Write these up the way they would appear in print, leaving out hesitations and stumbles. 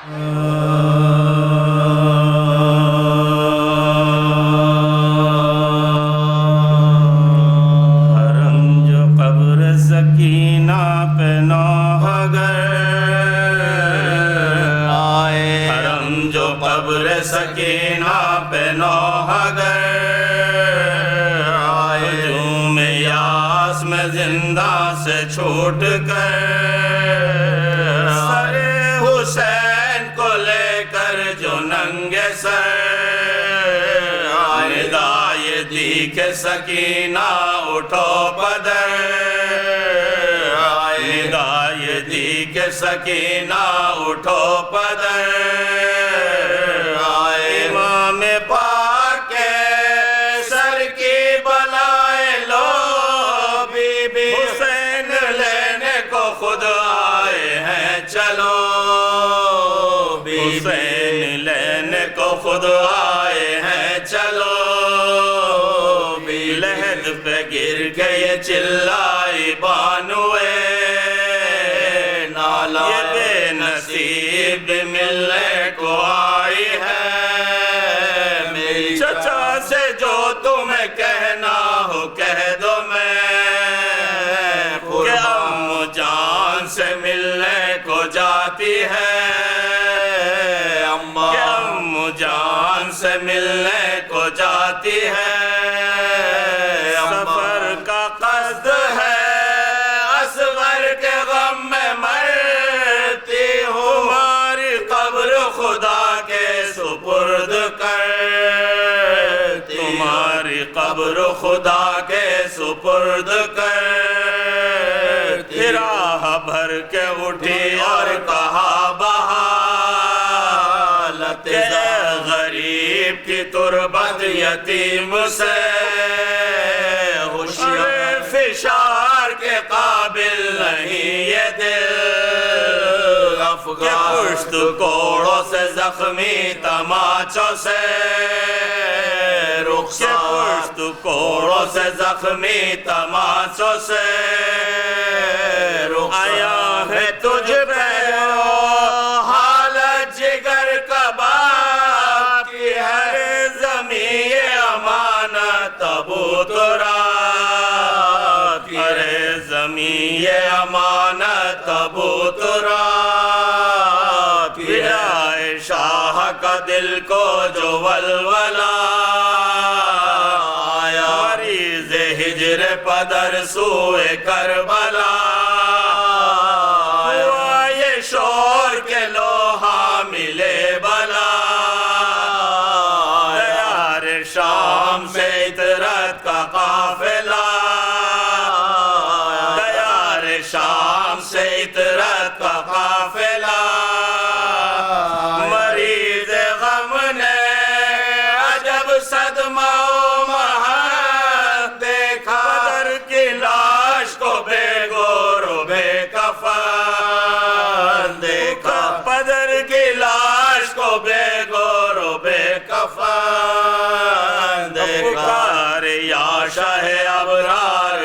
حرم جو قبر سکینہ پہ نوحگر آئے، حرم جو قبر سکینہ پہ نوحگر آئے، ہجوم یاس میں زندہ سے چھوٹ کر سر حسین کو لے کر جو ننگے سر آئے، ندائے دی کہ سکینہ اٹھو پدر آئے، ندائے دی کہ سکینہ اٹھو پدر آئے، امام پاک کے سر کی بلائے لو، بی بی حسین لینے کو خود آئے ہیں چلو، حسین لینے کو خود آئے ہیں چلو، لحد پہ گر کے یہ چلائی بانوے نالا، یہ بے نصیب ملنے کو آئی ہے میری چچا سے جو تمہیں کہنا ہو کہہ دو میں، کہ امو جان سے ملنے کو جاتی ہے، کہ امو جان سے ملنے کو جاتی ہے، سفر کا قصد ہے اصغر کے غم میں مرتی ہوں، ہماری قبر خدا کے سپرد کر، تمہاری قبر خدا کے سپرد کر، راہ بھر کے اٹھی اور کہا بحالت غریب کی تربت یتیم سے ہوشیار فشار کے قابل نہیں یہ دل، افغان پشت کوڑوں سے زخمی تماچوں سے رخسار، پشت کوڑوں سے زخمی تماچوں سے آیا ہے تجھ پہ حالت جگر کباب کی ہے، زمین امانت تابوت رات، ارے زمین امانت تابوت رات، فدائے شاہ کا دل کو جو ولولا آیا، مریض ہجر پدر سوئے کربلا ہوا، یہ شور کے لوہا ملے بلا، دیار شام سے عطرت کا قافلہ، دیار شام سے عطرت کا قافلہ، مریض غم نے عجب صدمہ و محن دیکھا، بدر کی لاش کو بے گور و بے کفن دیکھا، بدر کی لاش کو بے گور و بے کفن دیکھا، پکار یا شاہ ابرار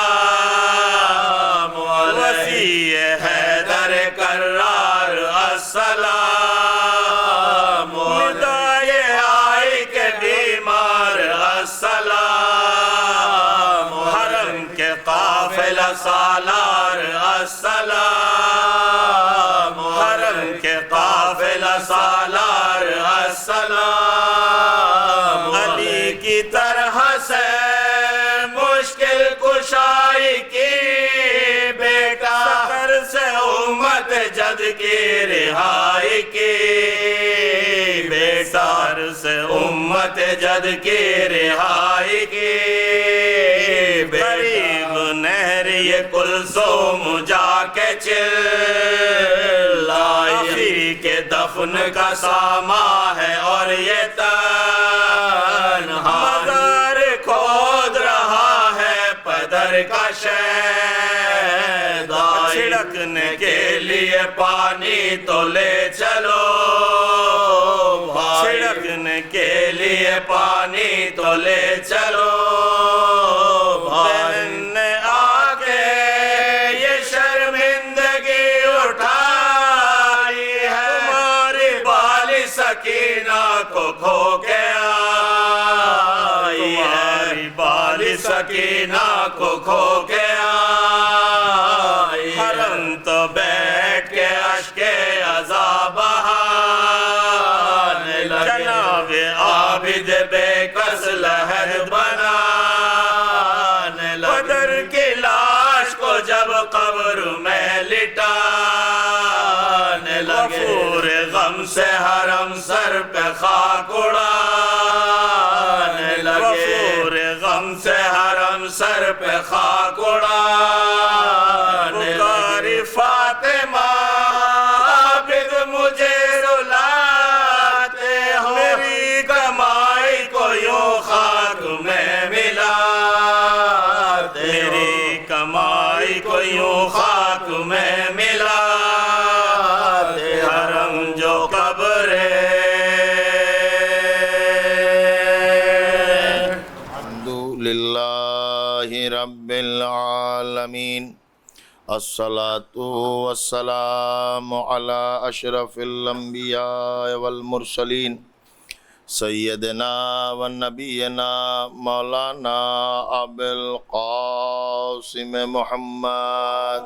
السلام وسیع حیدر کرار السلام، ندائے آئی کے بیمار السلام، حرم کے قافلہ سالار السلام، حرم کے قافلہ سالار السلام، علی کی طرح سے مشکل کشائی کی بیٹا، سفر سے امت جد کی رہائی کی بیٹا، سفر سے امت جد کی رہائی کی قریب نہر یہ کلثوم جا کے چلائی، کے دفن کا ساما ہے اور یہ تنہا، مزار کھود رہا ہے پدر کا شہد، چھڑکنے کے لیے پانی تو لے چلو، چھڑکنے کے لیے پانی تو لے چلو، بہن نے آ کے یہ شرمندگی اٹھائی ہے، کھو کے آئی ہے، بال سکینہ کو کھو کے آئی، حرم تو بیٹھ کے اشک عذاب بہانے لگے، جناب عابد بے کس لحد بنانے لگے، بدر کی لاش کو جب قبر میں لٹانے لگے، غفور غم سے حرم سر پہ خاک اڑانے لگے، غفور غم سے حرم سر پہ خاک اڑانے لگے، فاطمہ عابد مجھے رلاتے ہو، میری کمائی کو یوں خاک میں ملاتے، میری کمائی کو یوں خاک میں ملاتے، حرم جو قبر ہے۔ الحمدللہ رب العالمین، الصلاة والسلام علی اشرف الانبیاء والمرسلین، سیدنا و نبینا مولانا ابو القاسم محمد،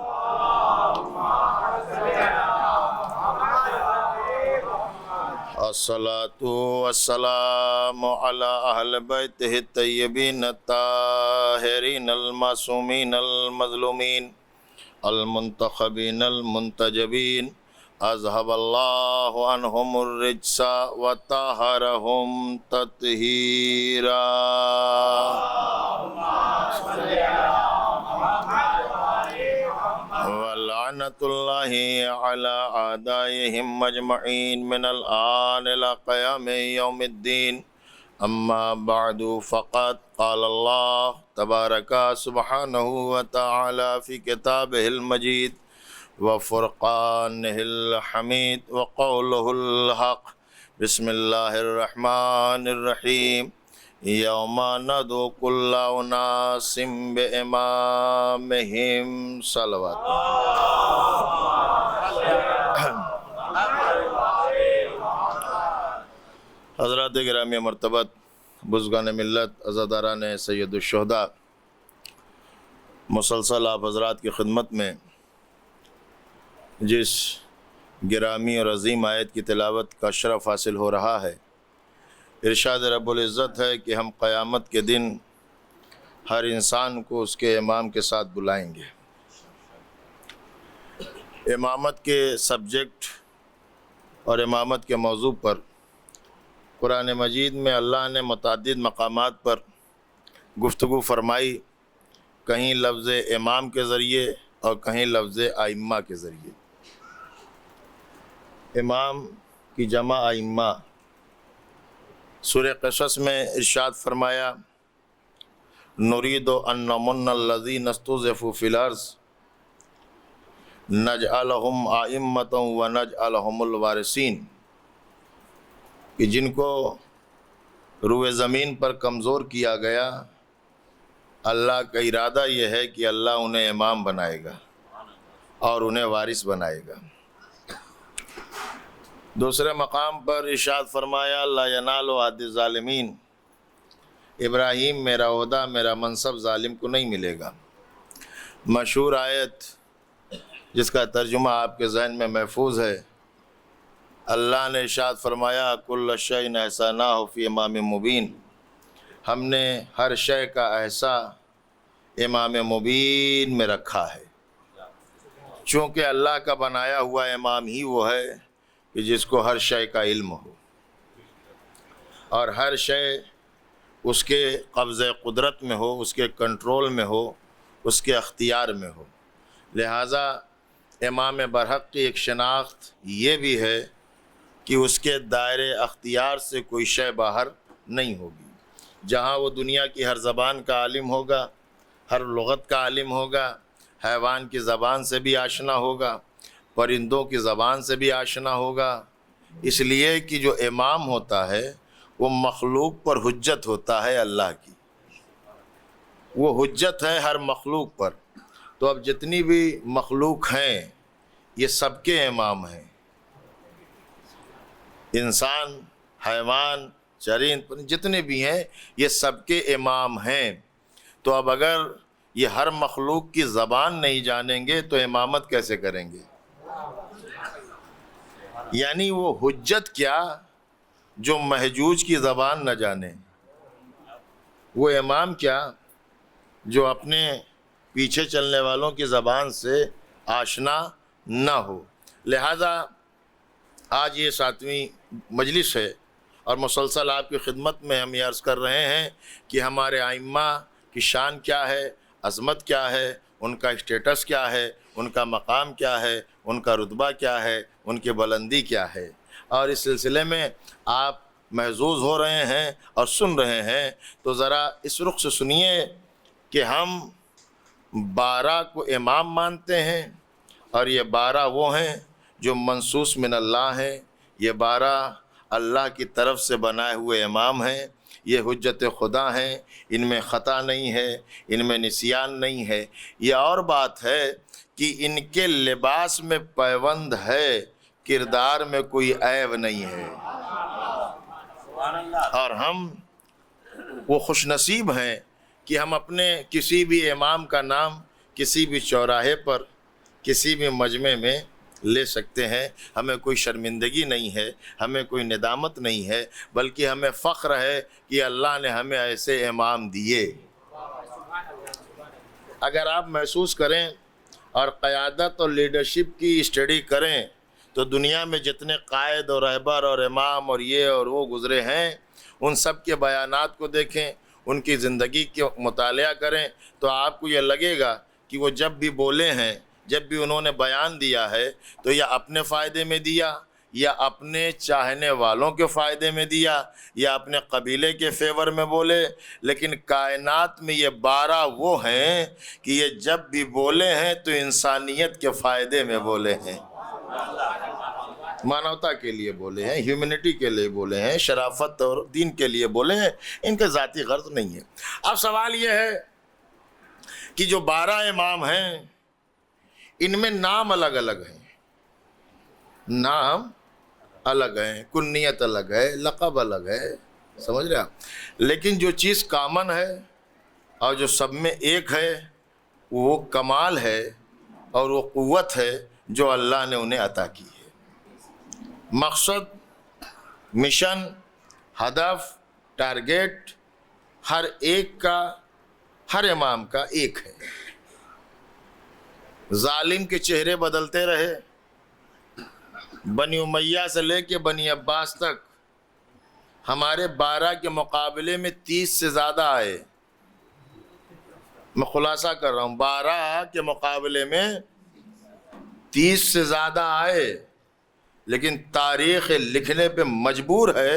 الصلاة والسلام علی اہل بیتہ الطیبین الطاہرین المعصومین المظلومین المنتخبین المنتجبین، اذهب اللہ عنہم الرجس وطہرہم تطہیرا۔ ولعنۃ اللہ علی اعدائہم اجمعین من الآن الی قیام یوم الدین، اما بعد فقد قال اللہ تبارک سبحانہ وتعالی فی کتابہ المجید وفرقانہ الحمید وقولہ الحق، بسم اللہ الرحمن الرحیم، یوم ندعو کل اناس بامامہم، صلوات۔ حضرات گرامی مرتبت، بزرگان ملت، عزاداران سید الشہداء، مسلسل آپ حضرات کی خدمت میں جس گرامی اور عظیم آیت کی تلاوت کا شرف حاصل ہو رہا ہے، ارشاد رب العزت ہے کہ ہم قیامت کے دن ہر انسان کو اس کے امام کے ساتھ بلائیں گے۔ امامت کے سبجیکٹ اور امامت کے موضوع پر قرآن مجید میں اللہ نے متعدد مقامات پر گفتگو فرمائی، کہیں لفظ امام کے ذریعے اور کہیں لفظ ائمہ کے ذریعے۔ امام کی جمع ائمہ، سورہ قصص میں ارشاد فرمایا، نرید ان نمن الذین استضعفوا فی الارض نجعلہم ائمۃ ونجعلہم الوارثین، کہ جن کو روئے زمین پر کمزور کیا گیا، اللہ کا ارادہ یہ ہے کہ اللہ انہیں امام بنائے گا اور انہیں وارث بنائے گا۔ دوسرے مقام پر ارشاد فرمایا، لا ینال عہد الظالمین، ابراہیم میرا عہدہ میرا منصب ظالم کو نہیں ملے گا۔ مشہور آیت جس کا ترجمہ آپ کے ذہن میں محفوظ ہے، اللہ نے ارشاد فرمایا، کل شیء احصیناہ فی امام مبین، ہم نے ہر شے کا احصا امام مبین میں رکھا ہے۔ چونکہ اللہ کا بنایا ہوا امام ہی وہ ہے کہ جس کو ہر شے کا علم ہو اور ہر شے اس کے قبضہ قدرت میں ہو، اس کے کنٹرول میں ہو، اس کے اختیار میں ہو۔ لہٰذا امام برحق کی ایک شناخت یہ بھی ہے کہ اس کے دائرے اختیار سے کوئی شے باہر نہیں ہوگی۔ جہاں وہ دنیا کی ہر زبان کا عالم ہوگا، ہر لغت کا عالم ہوگا، حیوان کی زبان سے بھی آشنا ہوگا، پرندوں کی زبان سے بھی آشنا ہوگا، اس لیے کہ جو امام ہوتا ہے وہ مخلوق پر حجت ہوتا ہے اللہ کی، وہ حجت ہے ہر مخلوق پر۔ تو اب جتنی بھی مخلوق ہیں یہ سب کے امام ہیں، انسان، حیوان، چرند جتنے بھی ہیں یہ سب کے امام ہیں۔ تو اب اگر یہ ہر مخلوق کی زبان نہیں جانیں گے تو امامت کیسے کریں گے؟ یعنی وہ حجت کیا جو محجوج کی زبان نہ جانے، وہ امام کیا جو اپنے پیچھے چلنے والوں کی زبان سے آشنا نہ ہو۔ لہذا آج یہ 7ویں مجلس ہے اور مسلسل آپ کی خدمت میں ہم یہ عرض کر رہے ہیں کہ ہمارے ائمہ کی شان کیا ہے، عظمت کیا ہے، ان کا اسٹیٹس کیا ہے، ان کا مقام کیا ہے، ان کا رتبہ کیا ہے، ان کی بلندی کیا ہے۔ اور اس سلسلے میں آپ محظوظ ہو رہے ہیں اور سن رہے ہیں تو ذرا اس رخ سے سنیے کہ ہم 12 کو امام مانتے ہیں، اور یہ 12 وہ ہیں جو منصوص من اللہ ہیں، یہ 12 اللہ کی طرف سے بنائے ہوئے امام ہیں، یہ حجت خدا ہیں، ان میں خطا نہیں ہے، ان میں نسیان نہیں ہے۔ یہ اور بات ہے کہ ان کے لباس میں پیوند ہے، کردار میں کوئی عیب نہیں ہے، اور ہم وہ خوش نصیب ہیں کہ ہم اپنے کسی بھی امام کا نام کسی بھی چوراہے پر کسی بھی مجمع میں لے سکتے ہیں، ہمیں کوئی شرمندگی نہیں ہے، ہمیں کوئی ندامت نہیں ہے، بلکہ ہمیں فخر ہے کہ اللہ نے ہمیں ایسے امام دیے۔ اگر آپ محسوس کریں اور قیادت اور لیڈرشپ کی اسٹڈی کریں تو دنیا میں جتنے قائد اور رہبر اور امام اور یہ اور وہ گزرے ہیں، ان سب کے بیانات کو دیکھیں، ان کی زندگی کے مطالعہ کریں تو آپ کو یہ لگے گا کہ وہ جب بھی بولے ہیں، جب بھی انہوں نے بیان دیا ہے تو یا اپنے فائدے میں دیا، یا اپنے چاہنے والوں کے فائدے میں دیا، یا اپنے قبیلے کے فیور میں بولے، لیکن کائنات میں یہ 12 وہ ہیں کہ یہ جب بھی بولے ہیں تو انسانیت کے فائدے میں بولے ہیں، مانوتا کے لیے بولے ہیں، ہیومنٹی کے لیے بولے ہیں، شرافت اور دین کے لیے بولے ہیں، ان کے ذاتی غرض نہیں ہے۔ اب سوال یہ ہے کہ جو 12 امام ہیں ان میں نام الگ الگ ہیں، نام الگ ہیں، کنیت الگ ہے، لقب الگ ہے، سمجھ رہے آپ؟ لیکن جو چیز کامن ہے اور جو سب میں ایک ہے وہ کمال ہے اور وہ قوت ہے جو اللہ نے انہیں عطا کی ہے۔ مقصد، مشن، ہدف، ٹارگیٹ ہر ایک کا، ہر امام کا ایک ہے۔ ظالم کے چہرے بدلتے رہے، بنی امیہ سے لے کے بنی عباس تک، ہمارے 12 کے مقابلے میں 30 سے زیادہ آئے۔ میں خلاصہ کر رہا ہوں، 12 کے مقابلے میں 30 سے زیادہ آئے، لیکن تاریخ لکھنے پہ مجبور ہے،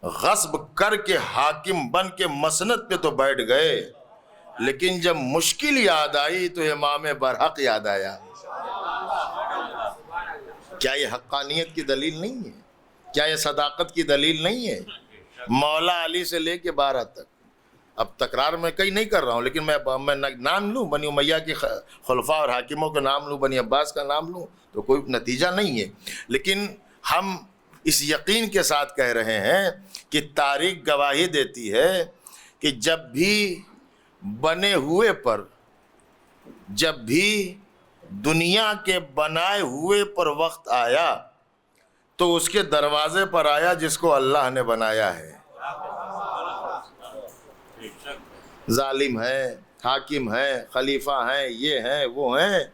غصب کر کے حاکم بن کے مسند پہ تو بیٹھ گئے، لیکن جب مشکل یاد آئی تو امام برحق یاد آیا۔ کیا یہ حقانیت کی دلیل نہیں ہے؟ کیا یہ صداقت کی دلیل نہیں ہے؟ مولا علی سے لے کے 12 تک، اب تکرار میں کئی نہیں کر رہا ہوں، لیکن میں نام لوں بنی امیہ کے خلفاء اور حاکموں کا نام لوں، بنی عباس کا نام لوں تو کوئی نتیجہ نہیں ہے، لیکن ہم اس یقین کے ساتھ کہہ رہے ہیں کہ تاریخ گواہی دیتی ہے کہ جب بھی بنے ہوئے پر، جب بھی دنیا کے بنائے ہوئے پر وقت آیا تو اس کے دروازے پر آیا جس کو اللہ نے بنایا ہے۔ ظالم ہے، حاکم ہے، خلیفہ ہیں، یہ ہیں وہ ہیں،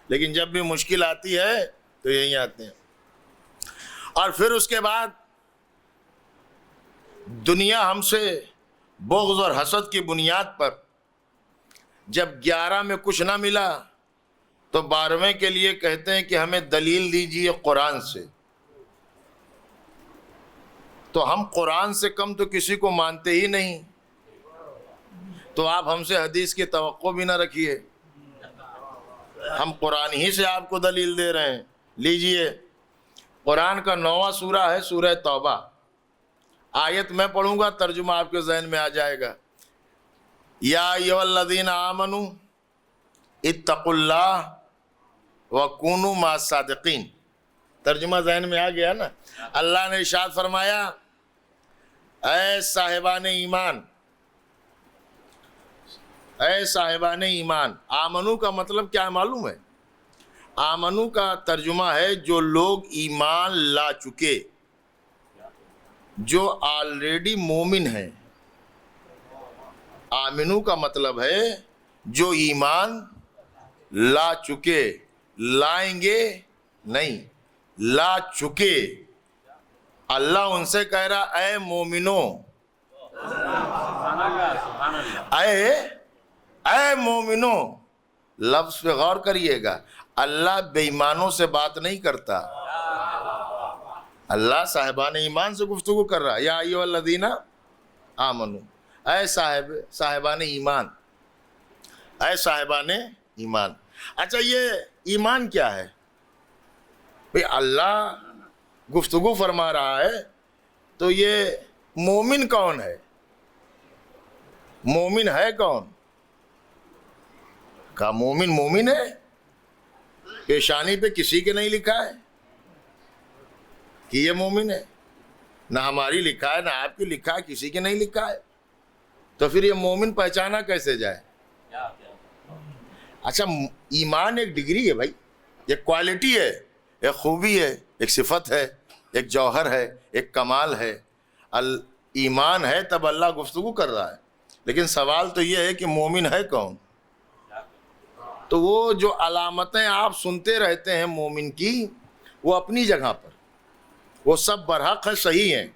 لیکن جب بھی مشکل آتی ہے تو یہیں آتے ہیں۔ اور پھر اس کے بعد دنیا ہم سے بغض اور حسد کی بنیاد پر جب 11 میں کچھ نہ ملا تو 12ویں کے لیے کہتے ہیں کہ ہمیں دلیل دیجیے قرآن سے۔ تو ہم قرآن سے کم تو کسی کو مانتے ہی نہیں، تو آپ ہم سے حدیث کی توقع بھی نہ رکھیے، ہم قرآن ہی سے آپ کو دلیل دے رہے ہیں۔ لیجئے، قرآن کا 9واں سورہ ہے سورہ توبہ، آیت میں پڑھوں گا، ترجمہ آپ کے ذہن میں آ جائے گا۔ یا ایھا الذین آمنوا اتقوا اللہ وکونوا مع الصادقین، ترجمہ ذہن میں آ گیا نا؟ اللہ نے ارشاد فرمایا اے صاحبان ایمان، اے صاحبان ایمان. آمنو کا مطلب کیا ہے معلوم ہے؟ آمنو کا ترجمہ ہے جو لوگ ایمان لا چکے، جو آلریڈی مومن ہیں. آمنو کا مطلب ہے جو ایمان لا چکے، لائیں گے نہیں، لا چکے. اللہ ان سے کہہ رہا اے مومنو، اے مومنو. لفظ پہ غور کریے گا، اللہ بے ایمانوں سے بات نہیں کرتا، اللہ صاحبان ایمان سے گفتگو کر رہا. یا ایھا الذین آمنو، اے صاحبان ایمان، اے صاحبان ایمان. اچھا یہ ایمان کیا ہے بھئی؟ اللہ گفتگو فرما رہا ہے تو یہ مومن کون ہے؟ مومن ہے کون؟ کہا مومن ہے. پیشانی پہ کسی کے نہیں لکھا ہے کہ یہ مومن ہے، نہ ہماری لکھا ہے، نہ آپ کی لکھا ہے، کسی کے نہیں لکھا ہے. تو پھر یہ مومن پہچانا کیسے جائے؟ اچھا ایمان ایک ڈگری ہے بھائی، ایک کوالٹی ہے، ایک خوبی ہے، ایک صفت ہے، ایک جوہر ہے، ایک کمال ہے. ایمان ہے تب اللہ گفتگو کر رہا ہے. لیکن سوال تو یہ ہے کہ مومن ہے کون؟ تو وہ جو علامتیں آپ سنتے رہتے ہیں مومن کی، وہ اپنی جگہ پر وہ سب برحق ہیں، صحیح ہیں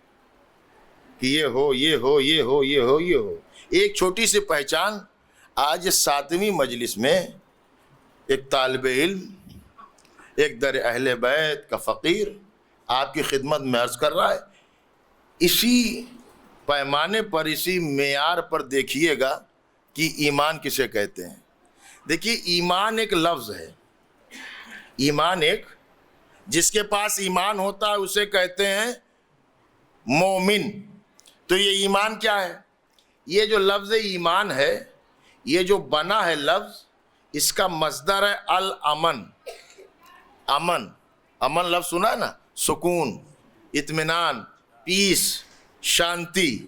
کہ یہ ہو، یہ ہو، یہ ہو، یہ ہو، یہ ہو. ایک چھوٹی سی پہچان آج 7ویں مجلس میں ایک طالب علم، ایک در اہل بیت کا فقیر آپ کی خدمت میں عرض کر رہا ہے. اسی پیمانے پر، اسی معیار پر دیکھیے گا کہ ایمان کسے کہتے ہیں. دیکھیے ایمان ایک لفظ ہے، ایمان ایک، جس کے پاس ایمان ہوتا ہے اسے کہتے ہیں مومن. تو یہ ایمان کیا ہے؟ یہ جو لفظ ایمان ہے، یہ جو بنا ہے لفظ، اس کا مصدر ہے الامن. امن، امن لفظ سنا ہے نا، سکون، اطمینان، پیس، شانتی.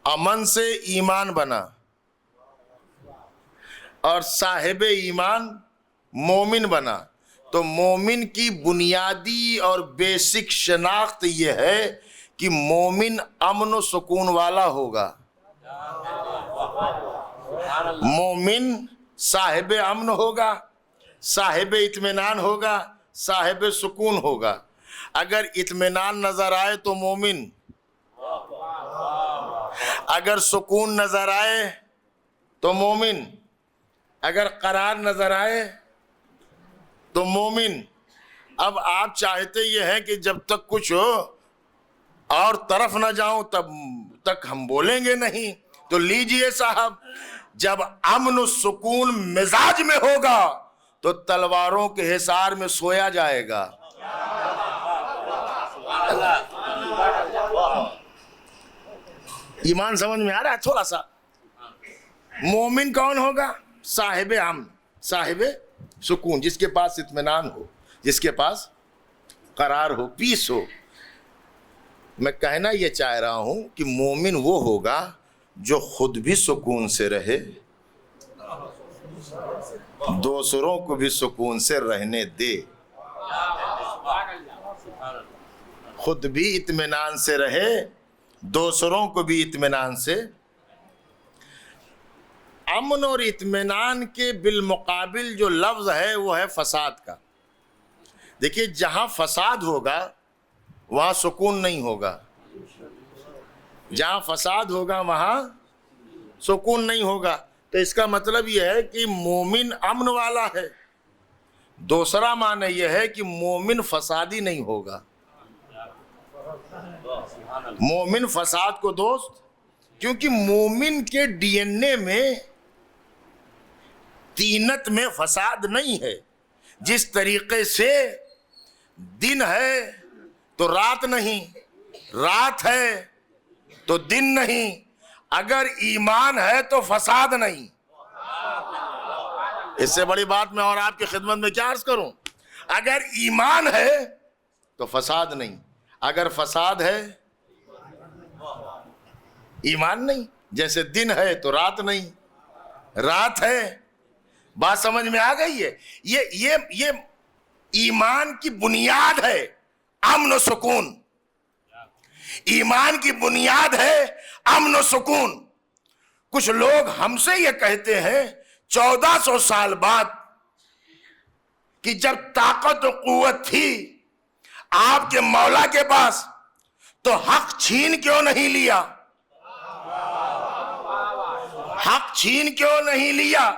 امن سے ایمان بنا، اور صاحب ایمان مومن بنا. تو مومن کی بنیادی اور بیسک شناخت یہ ہے کہ مومن امن و سکون والا ہوگا. مومن صاحب امن ہوگا، صاحب اطمینان ہوگا، صاحب سکون ہوگا. اگر اطمینان نظر آئے تو مومن، اگر سکون نظر آئے تو مومن، اگر قرار نظر آئے تو مومن. اب آپ چاہتے یہ ہیں کہ جب تک کچھ ہو اور طرف نہ جاؤں تب تک ہم بولیں گے نہیں. تو لیجئے صاحب، جب امن و سکون مزاج میں ہوگا تو تلواروں کے حصار میں سویا جائے گا. ایمان سمجھ میں آ رہا ہے تھوڑا سا؟ مومن کون ہوگا؟ صاحب امن، صاحب سکون، جس کے پاس اطمینان ہو، جس کے پاس قرار ہو، پیس ہو. میں کہنا یہ چاہ رہا ہوں کہ مومن وہ ہوگا جو خود بھی سکون سے رہے، دوسروں کو بھی سکون سے رہنے دے، خود بھی اطمینان سے رہے، دوسروں کو بھی اطمینان سے. امن اور اطمینان کے بالمقابل جو لفظ ہے وہ ہے فساد کا. دیکھیے جہاں فساد ہوگا وہاں سکون نہیں ہوگا، جہاں فساد ہوگا وہاں سکون نہیں ہوگا. تو اس کا مطلب یہ ہے کہ مومن امن والا ہے. دوسرا معنی یہ ہے کہ مومن فسادی نہیں ہوگا. مومن فساد کو دوست، کیونکہ مومن کے ڈی این اے میں، طینت میں فساد نہیں ہے. جس طریقے سے دن ہے تو رات نہیں، رات ہے تو دن نہیں، اگر ایمان ہے تو فساد نہیں. اس سے بڑی بات میں اور آپ کی خدمت میں کیا عرض کروں؟ اگر ایمان ہے تو فساد نہیں، اگر فساد ہے ایمان نہیں. جیسے دن ہے تو رات نہیں, رات ہے. بات سمجھ میں آ گئی ہے؟ یہ ایمان کی بنیاد ہے امن و سکون. ایمان کی بنیاد ہے امن و سکون. کچھ لوگ ہم سے یہ کہتے ہیں 1400 سال بعد کہ جب طاقت و قوت تھی آپ کے مولا کے پاس تو حق چھین کیوں نہیں لیا؟ حق چھین کیوں نہیں لیا؟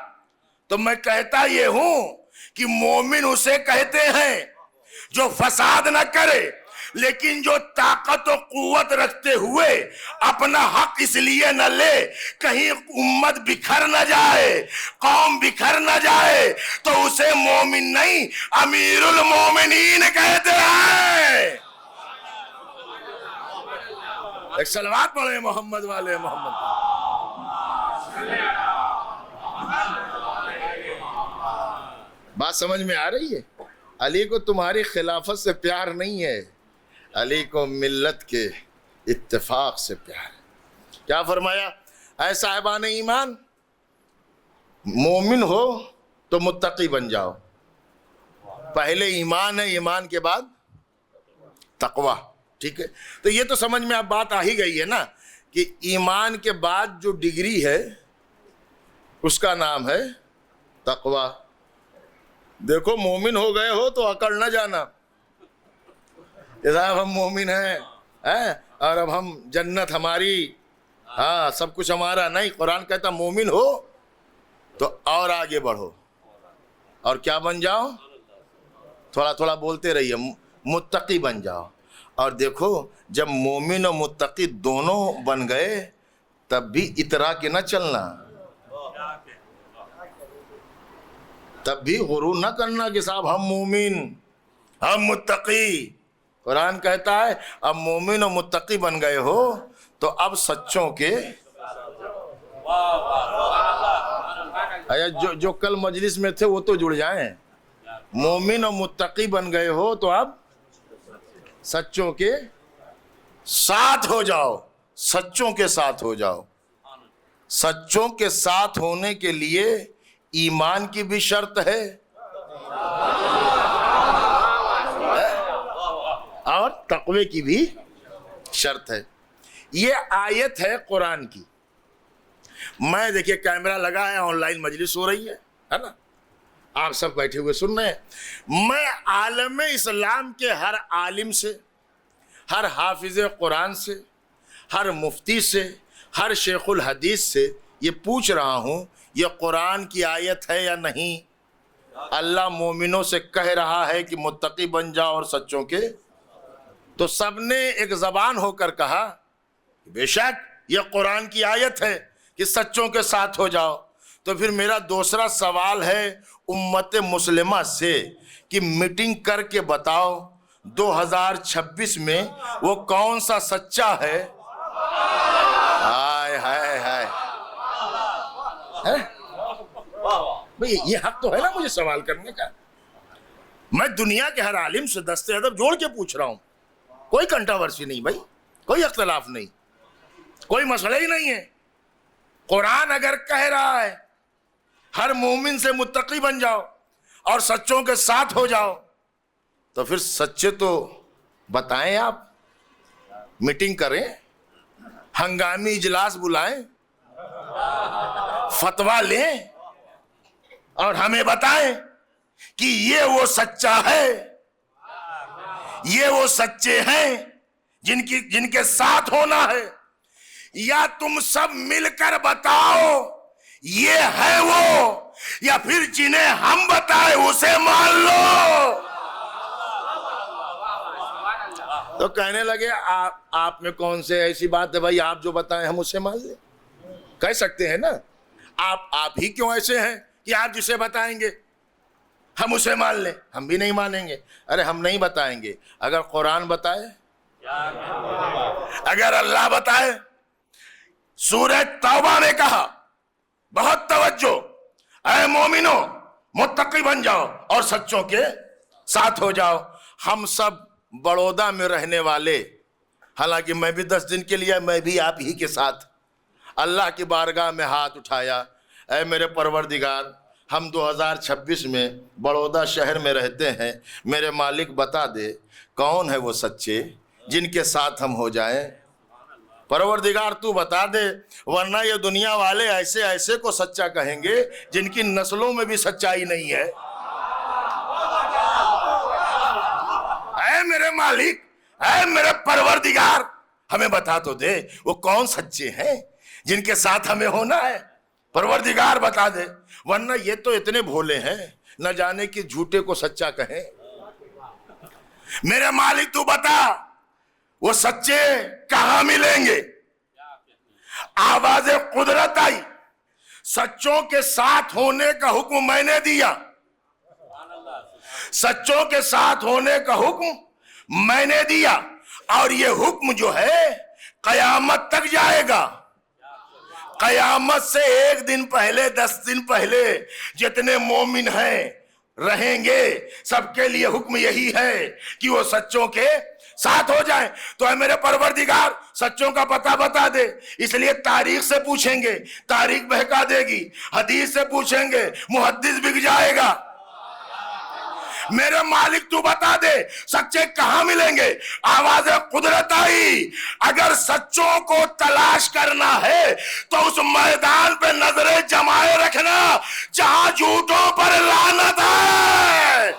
تو میں کہتا یہ ہوں کہ مومن اسے کہتے ہیں جو فساد نہ کرے, لیکن جو طاقت و قوت رکھتے ہوئے اپنا حق اس لیے نہ لے کہیں امت بکھر نہ جائے, قوم بکھر نہ جائے, تو اسے مومن نہیں امیر المومنین کہتے ہیں. ایک صلوات پڑھیں محمد والے محمد. بات سمجھ میں آ رہی ہے؟ علی کو تمہاری خلافت سے پیار نہیں ہے, علی کو ملت کے اتفاق سے پیار ہے. کیا فرمایا؟ اے صاحبان ایمان, مومن ہو تو متقی بن جاؤ. پہلے ایمان ہے, ایمان کے بعد تقوی. ٹھیک ہے, تو یہ تو سمجھ میں اب بات آ ہی گئی ہے نا کہ ایمان کے بعد جو ڈگری ہے اس کا نام ہے تقوی. دیکھو مومن ہو گئے ہو تو اکڑ نہ جانا کہ صاحب ہم مومن ہیں اور اب ہم جنت ہماری, ہاں سب کچھ ہمارا. نہیں, قرآن کہتا مومن ہو تو اور آگے بڑھو اور کیا بن جاؤ؟ تھوڑا تھوڑا بولتے رہیے, متقی بن جاؤ. اور دیکھو جب مومن و متقی دونوں بن گئے تب بھی اترا کے نہ چلنا, تب بھی غرور نہ کرنا کہ صاحب ہم مومن ہم متقی. قرآن کہتا ہے اب مومن و متقی بن گئے ہو تو اب سچوں کے, جو کل مجلس میں تھے وہ تو جڑ جائیں. مومن و متقی بن گئے ہو تو اب سچوں کے ساتھ ہو جاؤ, سچوں کے ساتھ ہو جاؤ. سچوں کے ساتھ ہونے کے لیے ایمان کی بھی شرط ہے اور تقوی کی بھی شرط ہے. یہ آیت ہے قرآن کی. میں دیکھیے کیمرہ لگا ہے, آن لائن مجلس ہو رہی ہے نا, آپ سب بیٹھے ہوئے سن رہے ہیں. میں عالم اسلام کے ہر عالم سے, ہر حافظ قرآن سے, ہر مفتی سے, ہر شیخ الحدیث سے یہ پوچھ رہا ہوں یہ قرآن کی آیت ہے یا نہیں؟ اللہ مومنوں سے کہہ رہا ہے کہ متقی بن جاؤ اور سچوں کے, تو سب نے ایک زبان ہو کر کہا بے شک یہ قرآن کی آیت ہے کہ سچوں کے ساتھ ہو جاؤ. تو پھر میرا دوسرا سوال ہے امت مسلمہ سے کہ میٹنگ کر کے بتاؤ 2026 میں وہ کون سا سچا ہے؟ ہائے ہائے ہائے, بھئی یہ حق تو ہے نا مجھے سوال کرنے کا. میں دنیا کے ہر عالم سے دست ادب جوڑ کے پوچھ رہا ہوں, کوئی کنٹروورسی نہیں بھائی, کوئی اختلاف نہیں, کوئی مسئلہ ہی نہیں ہے. قرآن اگر کہہ رہا ہے ہر مومن سے متقی بن جاؤ اور سچوں کے ساتھ ہو جاؤ, تو پھر سچے تو بتائیں. آپ میٹنگ کریں, ہنگامی اجلاس بلائیں, فتویٰ لیں اور ہمیں بتائیں کہ یہ وہ سچا ہے, یہ وہ سچے ہیں جن کے ساتھ ہونا ہے, یا تم سب مل کر بتاؤ یہ ہے وہ, یا پھر جنہیں ہم بتائیں اسے مان لو. تو کہنے لگے آپ میں کون سے ایسی بات ہے بھائی, آپ جو بتائیں ہم اسے مان لیں. کہہ سکتے ہیں نا, آپ ہی کیوں ایسے ہیں کہ آپ جسے بتائیں گے ہم اسے مان لیں؟ ہم بھی نہیں مانیں گے. ارے ہم نہیں بتائیں گے, اگر قرآن بتائے, اگر اللہ بتائے. سورہ توبہ میں کہا, بہت توجہ, اے مومنو متقی بن جاؤ اور سچوں کے ساتھ ہو جاؤ. ہم سب بڑودہ میں رہنے والے, حالانکہ میں بھی 10 دن کے لیے, میں بھی آپ ہی کے ساتھ اللہ کی بارگاہ میں ہاتھ اٹھایا، اے میرے پروردگار، ہم 2026 میں بڑودہ شہر میں رہتے ہیں، میرے مالک بتا دے کون ہے وہ سچے جن کے ساتھ ہم ہو جائیں۔ پروردگار تو بتا دے، ورنہ یہ دنیا والے ایسے ایسے کو سچا کہیں گے جن کی نسلوں میں بھی سچائی نہیں ہے۔ اے میرے مالک، اے میرے پروردگار، ہمیں بتا تو دے وہ کون سچے ہیں جن کے ساتھ ہمیں ہونا ہے۔ پروردگار بتا دے، ورنہ یہ تو اتنے بھولے ہیں نہ جانے کہ جھوٹے کو سچا کہیں۔ میرے مالک تو بتا وہ سچے کہاں ملیں گے؟ آواز قدرت آئی، سچوں کے ساتھ ہونے کا حکم میں نے دیا، سچوں کے ساتھ ہونے کا حکم میں نے دیا، اور یہ حکم جو ہے قیامت تک جائے گا۔ قیامت سے 1 دن پہلے، 10 دن پہلے جتنے مومن ہیں رہیں گے، سب کے لیے حکم یہی ہے کہ وہ سچوں کے ساتھ ہو جائیں۔ تو اے میرے پروردگار، سچوں کا پتہ بتا دے، اس لیے تاریخ سے پوچھیں گے، تاریخ بہکا دے گی، حدیث سے پوچھیں گے، محدث بک جائے گا۔ میرے مالک تو بتا دے سچے کہاں ملیں گے؟ آواز قدرت آئی، اگر سچوں کو تلاش کرنا ہے تو اس میدان پہ نظریں جمائے رکھنا جہاں جھوٹوں پر لعنت ہے۔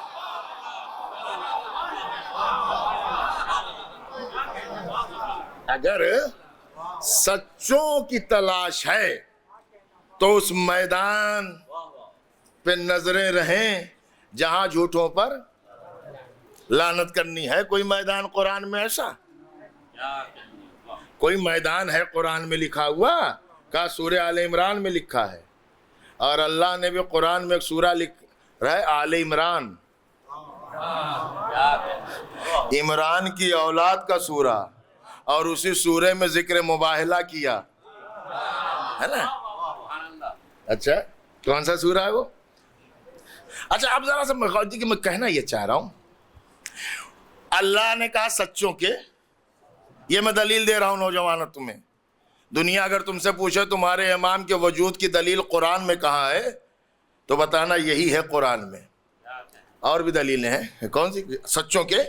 اگر سچوں کی تلاش ہے تو اس میدان پہ نظریں رہیں جہاں جھوٹوں پر لعنت کرنی ہے۔ کوئی میدان قرآن میں ایسا؟ کوئی میدان ہے قرآن میں لکھا ہوا؟ کہا سورہ آل عمران میں لکھا ہے، اور اللہ نے بھی قرآن میں ایک سورہ لکھ رہا ہے آل عمران، عمران کی اولاد کا سورہ، اور اسی سورے میں ذکر مباہلہ کیا ہے نا۔ اچھا کون سا سورہ ہے وہ؟ اچھا اب ذرا سا میں کہنا یہ چاہ رہا ہوں، اللہ نے کہا سچوں کے، یہ میں دلیل دے رہا ہوں نوجوانوں تمہیں، دنیا اگر تم سے پوچھے تمہارے امام کے وجود کی دلیل قرآن میں کہاں ہے تو بتانا یہی ہے قرآن میں، اور بھی دلیلیں ہیں کون سی سچوں کے،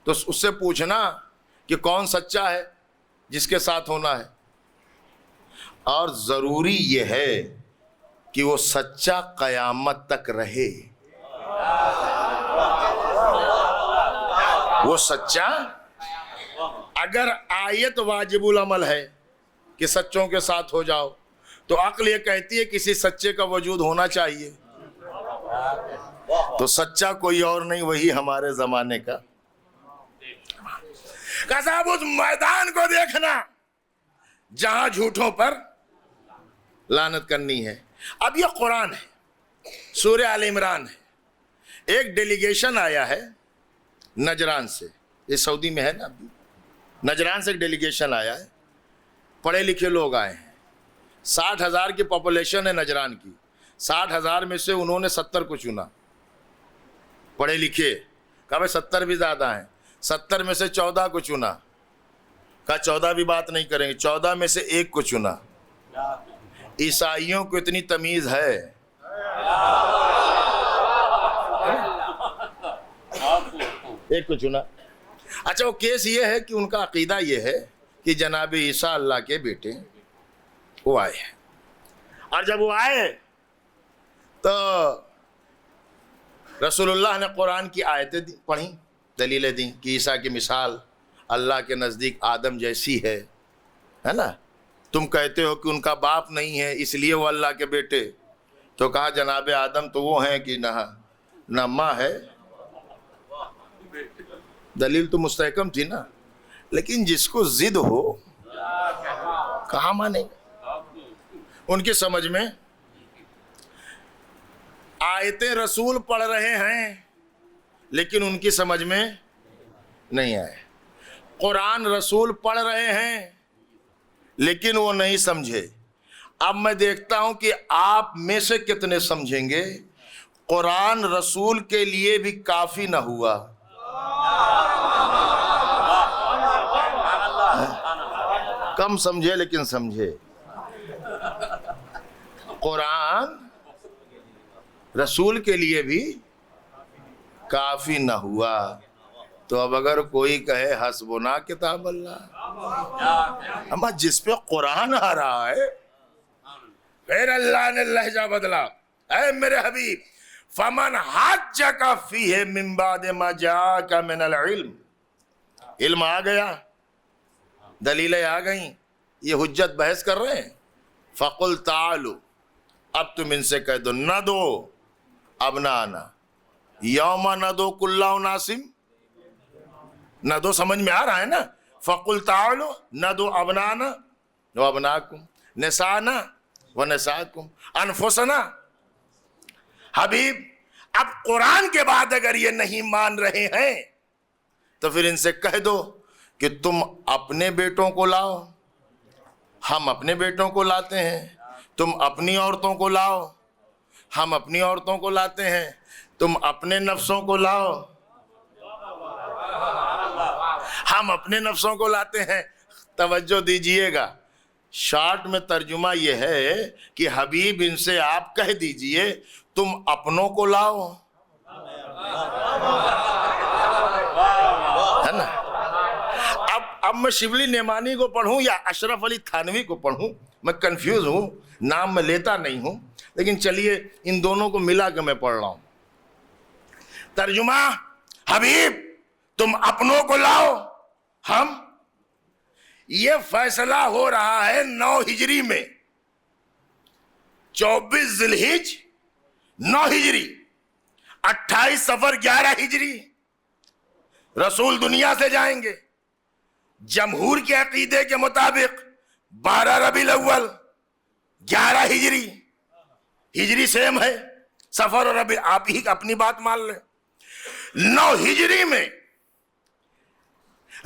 تو اس سے پوچھنا کہ کون سچا ہے جس کے ساتھ ہونا ہے، اور ضروری یہ ہے کہ وہ سچا قیامت تک رہے۔ وہ سچا، اگر آیت واجب العمل ہے کہ سچوں کے ساتھ ہو جاؤ تو عقل یہ کہتی ہے کسی سچے کا وجود ہونا چاہیے، تو سچا کوئی اور نہیں، وہی ہمارے زمانے کا۔ کہ صاحب اس میدان کو دیکھنا جہاں جھوٹوں پر لعنت کرنی ہے۔ اب یہ قرآن ہے، سورہ آل عمران ہے، ایک ڈیلیگیشن آیا ہے نجران سے، یہ سعودی میں ہے نا، نجران سے ایک ڈیلیگیشن آیا ہے، پڑھے لکھے لوگ آئے ہیں، 60,000 کی پاپولیشن ہے نجران کی، 60,000 میں سے انہوں نے 70 کو چنا، پڑھے لکھے، کہا بھائی 70 بھی زیادہ ہیں، 70 میں سے 14 کو چنا، کہا 14 بھی بات نہیں کریں گے، 14 میں سے 1 کو چنا۔ عیسائیوں کو اتنی تمیز ہے، ایک کو چنا۔ اچھا وہ کیس یہ ہے کہ ان کا عقیدہ یہ ہے کہ جناب عیسیٰ اللہ کے بیٹے وہ آئے ہیں، اور جب وہ آئے تو رسول اللہ نے قرآن کی آیتیں پڑھیں، دلیلیں دیں کہ عیسیٰ کی مثال اللہ کے نزدیک آدم جیسی ہے نا، تم کہتے ہو کہ ان کا باپ نہیں ہے اس لیے وہ اللہ کے بیٹے، تو کہا جناب آدم تو وہ ہیں کہ نہ ماں ہے، دلیل تو مستحکم تھی نا، لیکن جس کو ضد ہو کہاں مانے؟ ان کی سمجھ میں آیتیں رسول پڑھ رہے ہیں لیکن ان کی سمجھ میں نہیں آئے، قرآن رسول پڑھ رہے ہیں لیکن وہ نہیں سمجھے۔ اب میں دیکھتا ہوں کہ آپ میں سے کتنے سمجھیں گے قرآن رسول کے لیے بھی کافی نہ ہوا، کم سمجھے لیکن سمجھے۔ قرآن رسول کے لیے بھی کافی نہ ہوا، تو اب اگر کوئی کہے حسبنا کتاب اللہ، اما جس پہ قرآن آ رہا ہے، پھر اللہ نے لہجہ بدلا، اے میرے حبیب فمن حجک فیہ من بعد ما جاءک من العلم، علم آ گیا، دلیلیں آ گئیں، یہ حجت بحث کر رہے ہیں، فقل تعالو، اب تم ان سے کہہ دو نہ دو ابنانا یوم نہ دو کل ناسم، نہ دو سمجھ میں آ رہا ہے نا، فقل تعالو نہ دو ابنانا و ابناکم نسانا و نساکم انفسنا۔ حبیب اب قرآن کے بعد اگر یہ نہیں مان رہے ہیں تو پھر ان سے کہہ دو کہ تم اپنے بیٹوں کو لاؤ، ہم اپنے بیٹوں کو لاتے ہیں، تم اپنی عورتوں کو لاؤ، ہم اپنی عورتوں کو لاتے ہیں، تم اپنے نفسوں کو لاؤ، ہم اپنے نفسوں کو لاتے ہیں۔ توجہ دیجئے گا، شارٹ میں ترجمہ یہ ہے کہ حبیب ان سے آپ کہہ دیجئے تم اپنوں کو لاؤ، ہے نا۔ اب میں شبلی نعمانی کو پڑھوں یا اشرف علی تھانوی کو پڑھوں، میں کنفیوز ہوں، نام میں لیتا نہیں ہوں، لیکن چلیے ان دونوں کو ملا کے میں پڑھ رہا ہوں۔ ترجمہ، حبیب تم اپنوں کو لاؤ، ہم، یہ فیصلہ ہو رہا ہے 9 ہجری میں، 24 ذی الحجہ 9 ہجری، 28 صفر 11 ہجری رسول دنیا سے جائیں گے۔ جمہور کے عقیدے کے مطابق 12 ربیع الاول 11 ہجری، ہجری سیم ہے، صفر اور ربیع آپ ہی اپنی بات مان لیں۔ 9 ہجری میں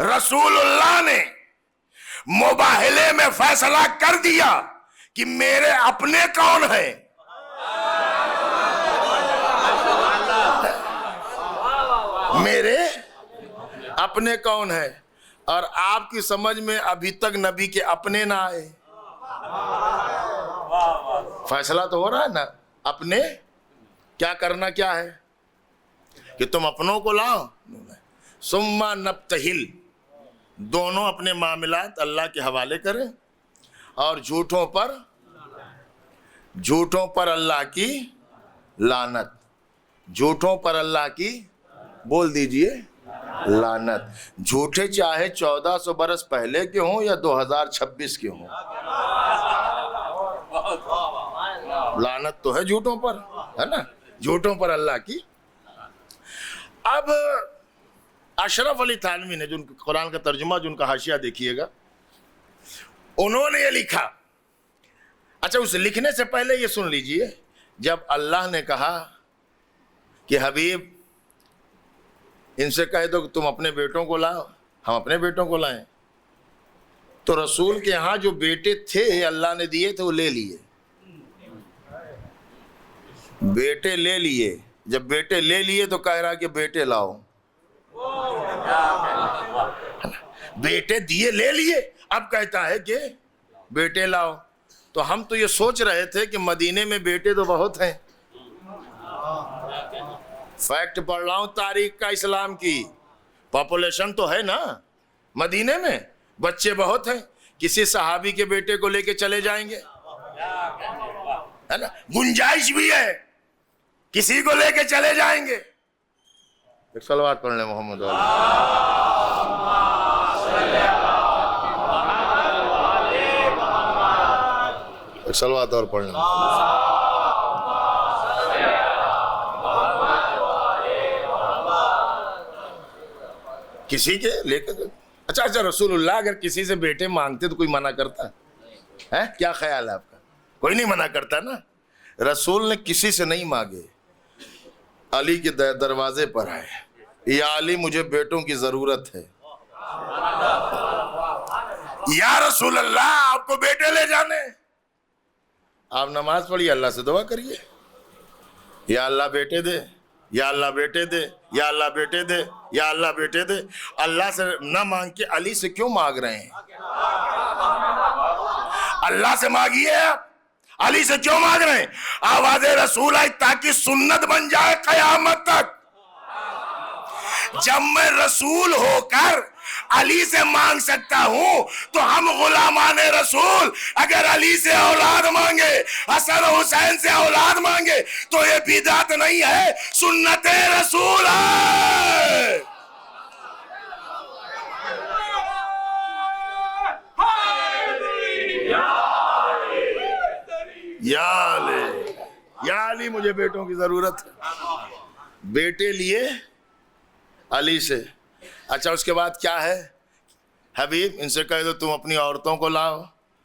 رسول اللہ نے مباہلے میں فیصلہ کر دیا کہ میرے اپنے کون ہیں، میرے اپنے کون ہیں، اور آپ کی سمجھ میں ابھی تک نبی کے اپنے نہ آئے۔ فیصلہ تو ہو رہا ہے نا، اپنے کیا کرنا کیا ہے کہ تم اپنوں کو لاؤ، ثم نبتہل، دونوں اپنے معاملات اللہ کے حوالے کریں، اور جھوٹوں پر اللہ کی لعنت، جھوٹوں پر اللہ کی، بول دیجئے، لعنت۔ جھوٹے چاہے 1400 برس پہلے کے ہوں یا 2026 کے ہوں، لعنت تو ہے جھوٹوں پر، ہے نا، جھوٹوں پر اللہ کی۔ اب اشرف علی تھانوی نے، جو قرآن کا ترجمہ، جو ان کا حاشیہ دیکھیے گا، انہوں نے یہ لکھا۔ اچھا، اس لکھنے سے پہلے یہ سن لیجئے، جب اللہ نے کہا کہ حبیب ان سے کہہ دو کہ تم اپنے بیٹوں کو لاؤ، ہم اپنے بیٹوں کو لائیں، تو رسول کے ہاں جو بیٹے تھے اللہ نے دیے تھے وہ لے لیے، بیٹے لے لیے۔ جب بیٹے لے لیے تو کہہ رہا کہ بیٹے لاؤ، بیٹے دیے لے لیے، اب کہتا ہے کہ بیٹے لاؤ۔ تو ہم تو یہ سوچ رہے تھے کہ مدینے میں بیٹے تو بہت ہیں، فیکٹ پڑھ رہا ہوں تاریخ کا، اسلام کی پاپولیشن تو ہے نا مدینے میں، بچے بہت ہیں، کسی صحابی کے بیٹے کو لے کے چلے جائیں گے، ہے نا، گنجائش بھی ہے، کسی کو لے کے چلے جائیں گے۔ ایک صلوات پڑھ لیں محمد علیہ، ایک صلوات اور پڑھ لیں۔ کسی کے لے کے، اچھا رسول اللہ اگر کسی سے بیٹے مانگتے تو کوئی منع کرتا ہے؟ کیا خیال ہے آپ کا؟ کوئی نہیں منع کرتا نا۔ رسول نے کسی سے نہیں مانگے، علی کے دروازے پر آئے، یا علی مجھے بیٹوں کی ضرورت ہے، یا رسول اللہ آپ کو بیٹے لے جانے۔ آپ نماز پڑھیے، اللہ سے دعا کریے، یا اللہ بیٹے دے، یا اللہ بیٹے دے، یا اللہ بیٹے دے، یا اللہ بیٹے دے۔ اللہ سے نہ مانگ کے علی سے کیوں مانگ رہے ہیں؟ اللہ سے مانگیے آپ، علی سے کیوں مانگ رہے ہیں؟ آواز رسول آئی تاکہ سنت بن جائے قیامت تک. جب میں رسول ہو کر علی سے مانگ سکتا ہوں تو ہم غلامان رسول اگر علی سے اولاد مانگے، حسن و حسین سے اولاد مانگے تو یہ بدعت نہیں ہے، سنت رسول ہے. یا علی مجھے بیٹوں کی ضرورت ہے. بیٹے لیے علی سے. اچھا اس کے بعد کیا ہے؟ حبیب ان سے کہہ دو تم اپنی عورتوں کو لاؤ،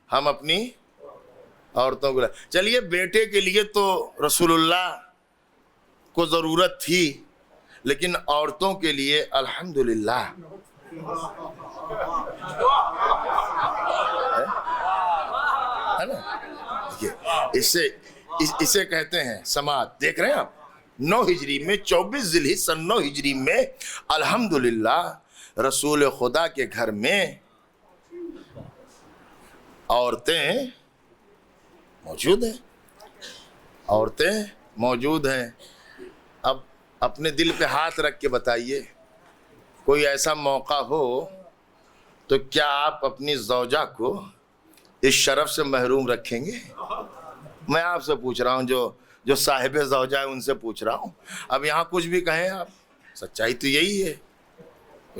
ہم اپنی عورتوں کو لاؤ. چلیے بیٹے کے لیے تو رسول اللہ کو ضرورت تھی، لیکن عورتوں کے لیے الحمدللہ ہے نا. اسے کہتے ہیں سماعت. دیکھ رہے ہیں آپ 9 ہجری میں 24 ذی الحجہ سن 9 ہجری میں الحمدللہ رسول خدا کے گھر میں عورتیں موجود ہیں. عورتیں موجود ہیں. اب اپنے دل پہ ہاتھ رکھ کے بتائیے، کوئی ایسا موقع ہو تو کیا آپ اپنی زوجہ کو اس شرف سے محروم رکھیں گے؟ میں آپ سے پوچھ رہا ہوں، جو صاحب زوجہ ہے ان سے پوچھ رہا ہوں. اب یہاں کچھ بھی کہیں آپ، سچائی تو یہی ہے.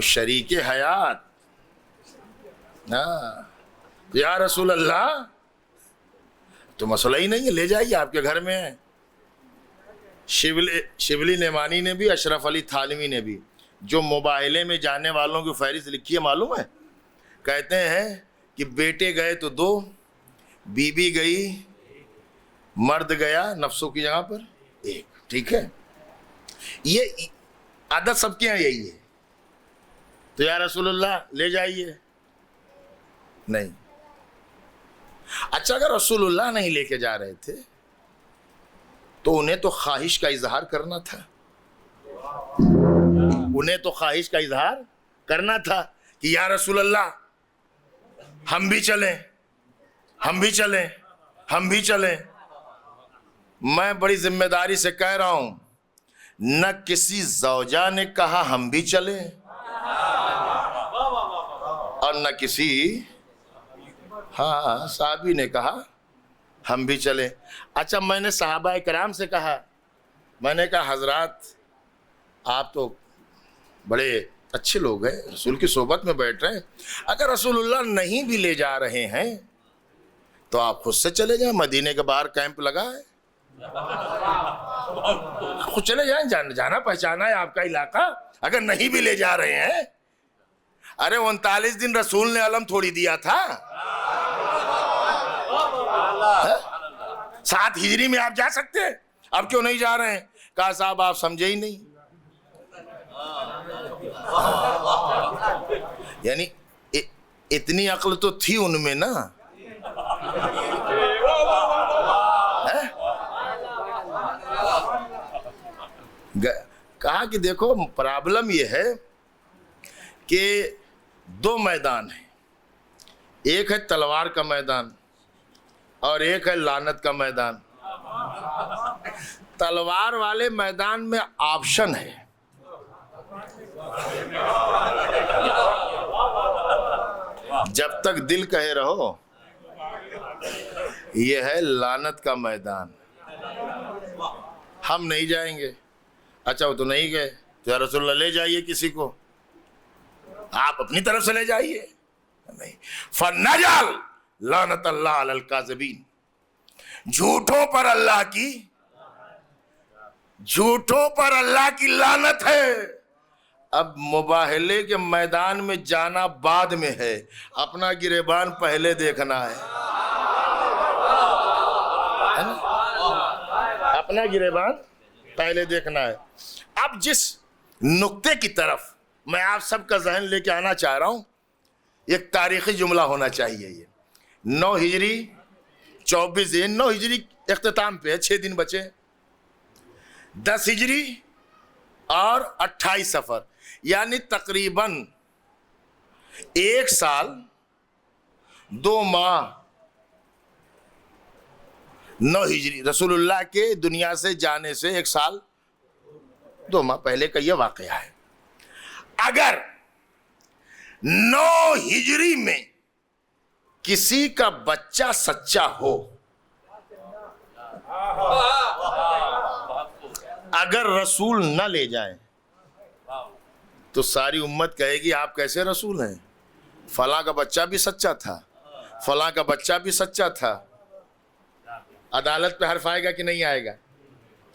شریک حیات. یا رسول اللہ تو مسئلہ ہی نہیں ہے، لے جائیے آپ کے گھر میں. شبلی نعمانی نے بھی، اشرف علی تھانوی نے بھی جو مباہلے میں جانے والوں کی فہرست لکھی ہے معلوم ہے؟ کہتے ہیں کہ بیٹے گئے تو 2، بیوی گئی، مرد گیا نفسوں کی جگہ پر 1. ٹھیک ہے، یہ عادت سب کے یہاں یہی ہے. تو یا رسول اللہ لے جائیے. نہیں. اچھا اگر رسول اللہ نہیں لے کے جا رہے تھے تو انہیں تو خواہش کا اظہار کرنا تھا. انہیں تو خواہش کا اظہار کرنا تھا کہ یا رسول اللہ ہم بھی چلیں، ہم بھی چلیں، ہم بھی چلیں. میں بڑی ذمہ داری سے کہہ رہا ہوں، نہ کسی زوجہ نے کہا ہم بھی چلیں اور نہ کسی صحابی نے کہا ہم بھی چلیں. اچھا میں نے صحابہ کرام سے کہا، میں نے کہا حضرات آپ تو بڑے اچھے لوگ ہیں، رسول کی صحبت میں بیٹھ رہے ہیں، اگر رسول اللہ نہیں بھی لے جا رہے ہیں تو آپ خود سے چلے جائیں. مدینے کے باہر کیمپ لگا ہے، خود چلے جائیں. جانا پہچانا ہے آپ کا علاقہ. اگر نہیں بھی لے جا رہے ہیں، ارے 39 دن رسول نے علم تھوڑی دیا تھا. 7 ہجری میں آپ جا سکتے ہیں، اب کیوں نہیں جا رہے ہیں؟ کہا صاحب آپ سمجھے ہی نہیں. یعنی اتنی عقل تو تھی ان میں نا. کہا کہ دیکھو پرابلم یہ ہے کہ 2 میدان ہیں، ایک ہے تلوار کا میدان اور ایک ہے لعنت کا میدان. تلوار والے میدان میں آپشن ہے، جب تک دل کہے رہو. یہ ہے لعنت کا میدان، ہم نہیں جائیں گے. اچھا وہ تو نہیں گئے تو یا رسول اللہ لے جائیے کسی کو، آپ اپنی طرف سے لے جائیے. نہیں. فَنَجَعَلْ لَعْنَتَ اللَّهِ عَلَى الْكَاذِبِينَ. جھوٹوں پر اللہ کی لعنت ہے. اب مباہلے کے میدان میں جانا بعد میں ہے، اپنا گریبان پہلے دیکھنا ہے. اپنا گریبان پہلے دیکھنا ہے. اب جس نقطے کی طرف میں آپ سب کا ذہن لے کے آنا چاہ رہا ہوں، ایک تاریخی جملہ ہونا چاہیے. یہ 9 ہجری 24 دن، 9 ہجری اختتام پہ ہے، 6 دن بچے. 10 ہجری اور 28 صفر، یعنی تقریباً 1 سال 2 ماہ 9 ہجری رسول اللہ کے دنیا سے جانے سے 1 سال 2 ماہ پہلے کا یہ واقعہ ہے. اگر 9 ہجری میں کسی کا بچہ سچا ہو, اگر رسول نہ لے جائیں تو ساری امت کہے گی آپ کیسے رسول ہیں, فلاں کا بچہ بھی سچا تھا, فلاں کا بچہ بھی سچا تھا. عدالت پہ حرف آئے گا کہ نہیں آئے گا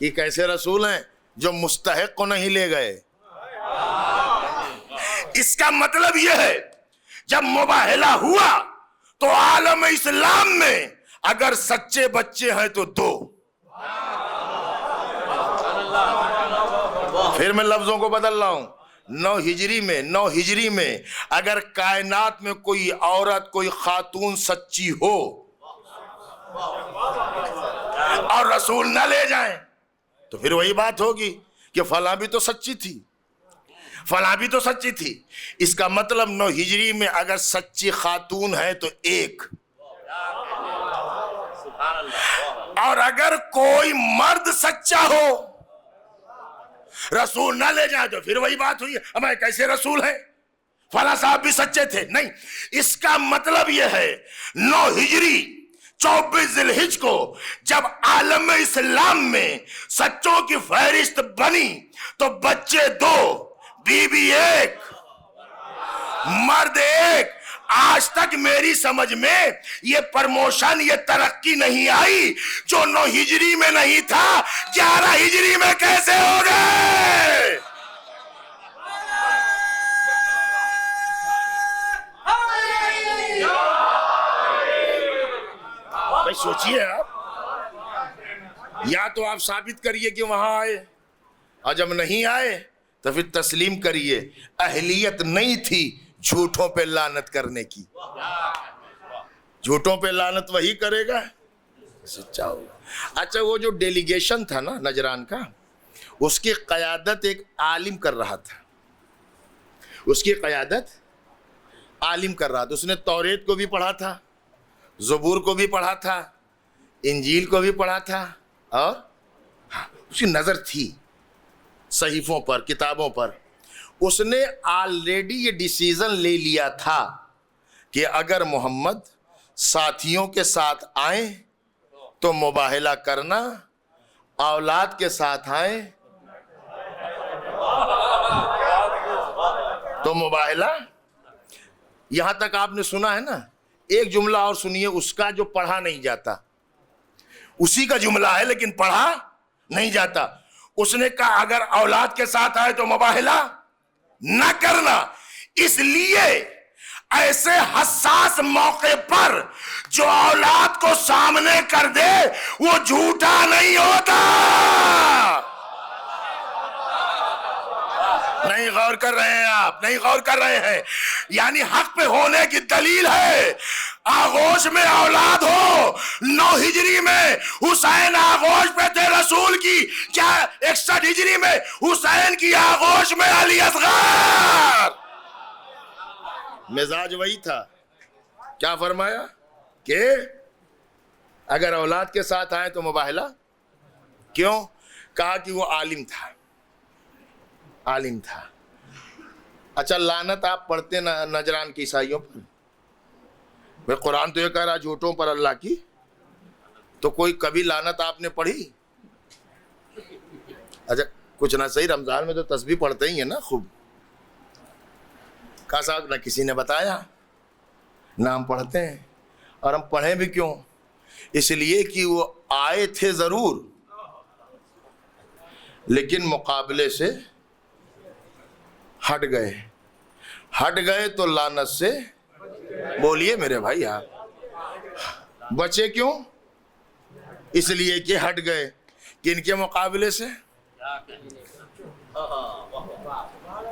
کہ کیسے رسول ہیں جو مستحق کو نہیں لے گئے. اس کا مطلب یہ ہے جب مباہلہ ہوا تو عالم اسلام میں اگر سچے بچے ہیں تو 2. پھر میں لفظوں کو بدل رہا ہوں. 9 ہجری میں اگر کائنات میں کوئی عورت کوئی خاتون سچی ہو اور رسول نہ لے جائیں تو پھر وہی بات ہوگی کہ فلاں بھی تو سچی تھی, فلاں بھی تو سچی تھی. اس کا مطلب 9 ہجری میں اگر سچی خاتون ہے تو 1, اور اگر کوئی مرد سچا ہو رسول نہ لے جائے تو پھر وہی بات ہوئی ہمیں کیسے رسول ہیں, فلاں صاحب بھی سچے تھے. نہیں, اس کا مطلب یہ ہے 9 ہجری 24 ذی الحجہ کو جب عالم اسلام میں سچوں کی فہرست بنی تو بچے 2, بیوی 1, مرد 1. آج تک میری سمجھ میں یہ پرموشن یہ ترقی نہیں آئی جو 9 ہجری میں نہیں تھا 11 ہجری میں کیسے ہو گئے. بھائی سوچئے آپ, یا تو آپ ثابت کریے کہ وہاں آئے, اور جب نہیں آئے تو پھر تسلیم کریے اہلیت نہیں تھی جھوٹوں پہ لعنت کرنے کی. جھوٹوں پہ لعنت وہی کرے گا سچا ہوگا. اچھا, وہ جو ڈیلیگیشن تھا نا نجران کا, اس کی قیادت ایک عالم کر رہا تھا. اس کی قیادت عالم کر رہا تھا. اس نے توریت کو بھی پڑھا تھا, زبور کو بھی پڑھا تھا, انجیل کو بھی پڑھا تھا, اور اس کی نظر تھی صحیفوں پر, کتابوں پر. اس نے آلریڈی یہ ڈیسیزن لے لیا تھا کہ اگر محمد ساتھیوں کے ساتھ آئیں تو مباہلہ کرنا, اولاد کے ساتھ آئیں تو مباہلہ. یہاں تک آپ نے سنا ہے نا, ایک جملہ اور سنیے اس کا جو پڑھا نہیں جاتا, اسی کا جملہ ہے لیکن پڑھا نہیں جاتا. اس نے کہا اگر اولاد کے ساتھ آئے تو مباہلہ نہ کرنا. اس لیے ایسے حساس موقع پر جو اولاد کو سامنے کر دے وہ جھوٹا نہیں ہوتا. نہیں غور کر رہے ہیں آپ, نہیں غور کر رہے ہیں. یعنی حق پہ ہونے کی دلیل ہے. آغوش میں اولاد ہو, 9 ہجری میں حسین آغوش پہ تھے رسول کی, کیا 61 ہجری میں حسین کی آغوش میں علی اصغر. مزاج وہی تھا. کیا فرمایا کہ اگر اولاد کے ساتھ آئے تو مباہلہ. کیوں؟ کہا کہ وہ عالم تھا, عالم تھا. اچھا, لعنت آپ پڑھتے نجران کی عیسائیوں پر, بھئی قرآن تو یہ کہہ رہا جھوٹوں پر اللہ کی, تو کوئی کبھی لعنت آپ نے پڑھی؟ اچھا کچھ نہ صحیح, رمضان میں تو تسبیح پڑھتے ہی ہیں نا خوب. کہا صاحب نہ کسی نے بتایا, نہ ہم پڑھتے ہیں. اور ہم پڑھیں بھی کیوں؟ اس لیے کہ وہ آئے تھے ضرور لیکن مقابلے سے ہٹ گئے. ہٹ گئے تو لعنت سے, بولیے میرے بھائی آپ, بچے کیوں؟ اس لیے کہ ہٹ گئے. کن کے مقابلے سے؟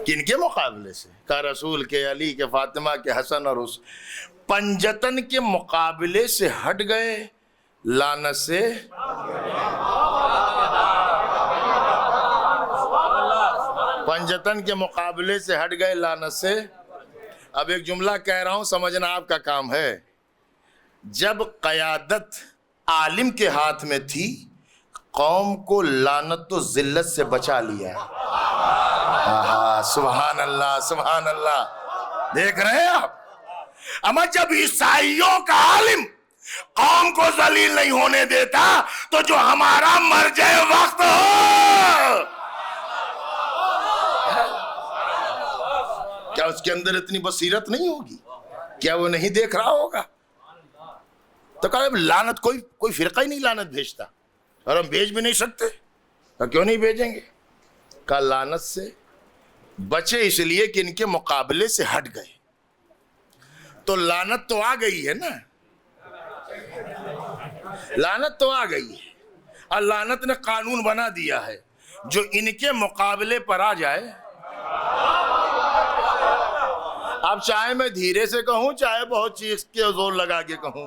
کن کے مقابلے سے؟ کا رسول کے, علی کے, فاطمہ کے, حسن اور حسین. پنجتن کے مقابلے سے ہٹ گئے, لعنت سے پنجتن کے مقابلے سے ہٹ گئے, لعنت سے. اب ایک جملہ کہہ رہا ہوں, سمجھنا آپ کا کام ہے. جب قیادت عالم کے ہاتھ میں تھی، قوم کو لعنت و ذلت سے بچا لیا۔ سبحان اللہ، سبحان اللہ۔ دیکھ رہے ہیں آپ؟ اما جب عیسائیوں کا عالم قوم کو ذلیل نہیں ہونے دیتا تو جو ہمارا مرجع وقت ہو، کیا اس کے اندر اتنی بصیرت نہیں ہوگی؟ کیا وہ نہیں دیکھ رہا ہوگا؟ تو کہا لعنت کوئی فرقہ ہی نہیں لعنت بھیجتا، اور ہم بھیج بھی نہیں سکتے۔ کہا کیوں نہیں بھیجیں گے؟ کہا لعنت سے بچے اس لیے کہ ان کے مقابلے سے ہٹ گئے۔ تو لعنت تو آ گئی ہے نا، لعنت تو آ گئی ہے، اور لعنت نے قانون بنا دیا ہے، جو ان کے مقابلے پر آ جائے۔ اب چاہے میں دھیرے سے کہوں، چاہے بہت چیخ کے زور لگا کے کہوں،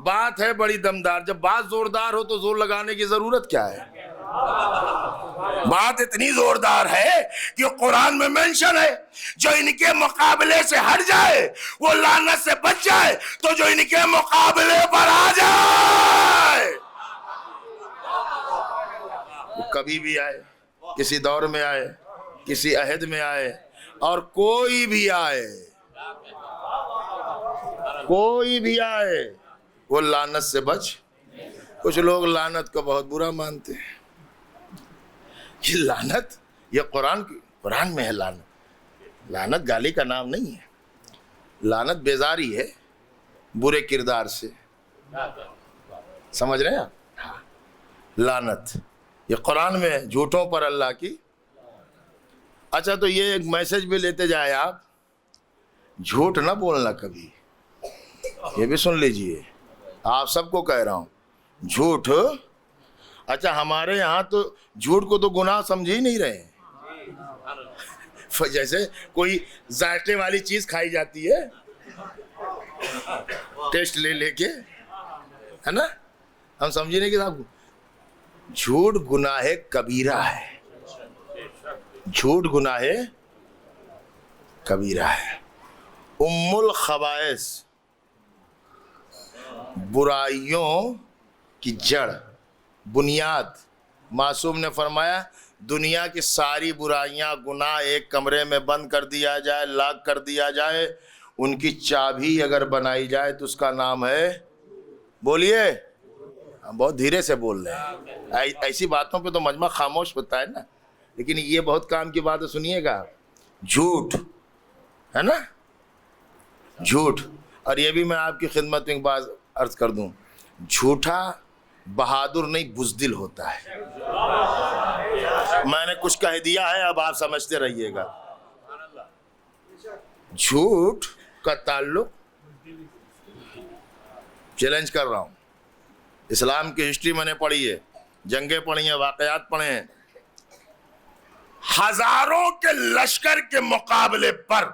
بات ہے بڑی دمدار۔ جب بات زوردار ہو تو زور لگانے کی ضرورت کیا ہے؟ بات اتنی زوردار ہے کہ قرآن میں منشن ہے، جو ان کے مقابلے سے ہٹ جائے وہ لعنت سے بچ جائے، تو جو ان کے مقابلے پر آ جائے، وہ کبھی بھی آئے، کسی دور میں آئے، کسی عہد میں آئے، اور کوئی بھی آئے، کوئی بھی آئے، وہ لعنت سے بچ۔ کچھ لوگ لعنت کو بہت برا مانتے ہیں۔ یہ لعنت، یہ قرآن میں ہے لعنت۔ لعنت گالی کا نام نہیں ہے، لعنت بیزاری ہے برے کردار سے، سمجھ رہے ہیں آپ؟ ہاں، لعنت یہ قرآن میں ہے، جھوٹوں پر اللہ کی۔ اچھا، تو یہ ایک میسج بھی لیتے جائے آپ، جھوٹ نہ بولنا کبھی، یہ بھی سن لیجئے، آپ سب کو کہہ رہا ہوں، جھوٹ۔ اچھا، ہمارے یہاں تو جھوٹ کو تو گناہ سمجھ ہی نہیں رہے ہیں۔ جیسے کوئی ذائقے والی چیز کھائی جاتی ہے ٹیسٹ لے کے، ہے نا، ہم سمجھے نہیں کہ صاحب جھوٹ گناہ کبیرہ ہے، جھوٹ گناہ کبیرہ ہے، الخبائث، برائیوں کی جڑ، بنیاد۔ معصوم نے فرمایا دنیا کی ساری برائیاں، گناہ ایک کمرے میں بند کر دیا جائے، لاک کر دیا جائے، ان کی چابی اگر بنائی جائے تو اس کا نام ہے، بولیے، ہم بہت دھیرے سے بول رہے ہیں، ایسی باتوں پہ تو مجمع خاموش ہوتا ہے نا، لیکن یہ بہت کام کی بات ہے، سنیے گا۔ جھوٹ ہے نا، جھوٹ۔ اور یہ بھی میں آپ کی خدمت میں ایک بات عرض کر دوں، جھوٹا بہادر نہیں بزدل ہوتا ہے۔ میں نے کچھ کہہ دیا ہے، اب آپ سمجھتے رہیے گا۔ جھوٹ کا تعلق، چیلنج کر رہا ہوں، اسلام کی ہسٹری میں نے پڑھی ہے، جنگیں پڑھی ہیں، واقعات پڑھے ہیں، ہزاروں کے لشکر کے مقابلے پر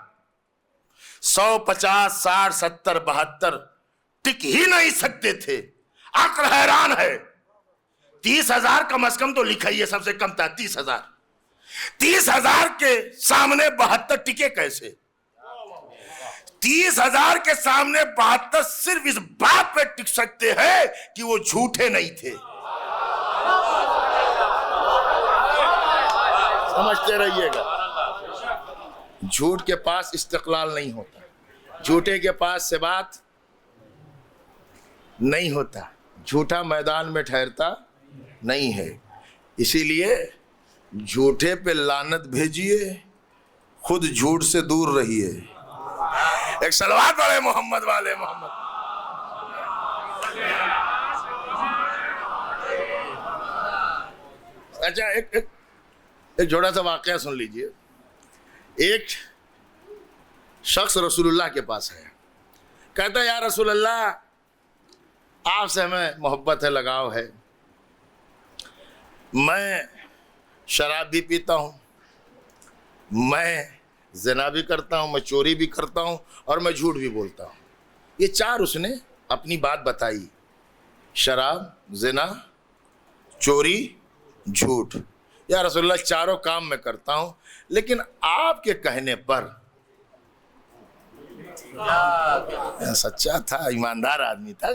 100، 50، 60، 70، 72 ٹک ہی نہیں سکتے تھے۔ عقل حیران ہے، 30,000 کم از کم تو لکھا ہی ہے، سب سے کم تھا 30,000۔ 30,000 کے سامنے 72 ٹکے کیسے؟ 30,000 کے سامنے 72 صرف اس بات پہ ٹک سکتے ہیں کہ وہ جھوٹے نہیں تھے۔ سمجھتے رہیے گا، جھوٹ کے پاس استقلال نہیں ہوتا، جھوٹے کے پاس سے بات نہیں ہوتا، جھوٹا میدان میں ٹھہرتا نہیں ہے۔ اسی لیے جھوٹے پہ لعنت بھیجیے، خود جھوٹ سے دور رہیے۔ ایک صلوات پڑھے محمد والے محمد۔ اچھا، ایک چھوٹا سا واقعہ سن لیجئے۔ ایک شخص رسول اللہ کے پاس ہے، کہتا ہے یا رسول اللہ، آپ سے ہمیں محبت ہے، لگاؤ ہے، میں شراب بھی پیتا ہوں، میں زنا بھی کرتا ہوں، میں چوری بھی کرتا ہوں، اور میں جھوٹ بھی بولتا ہوں۔ یہ 4 اس نے اپنی بات بتائی، شراب، زنا، چوری، جھوٹ۔ یا رسول اللہ، 4 کام میں کرتا ہوں، لیکن آپ کے کہنے پر سچا تھا، ایماندار آدمی تھا.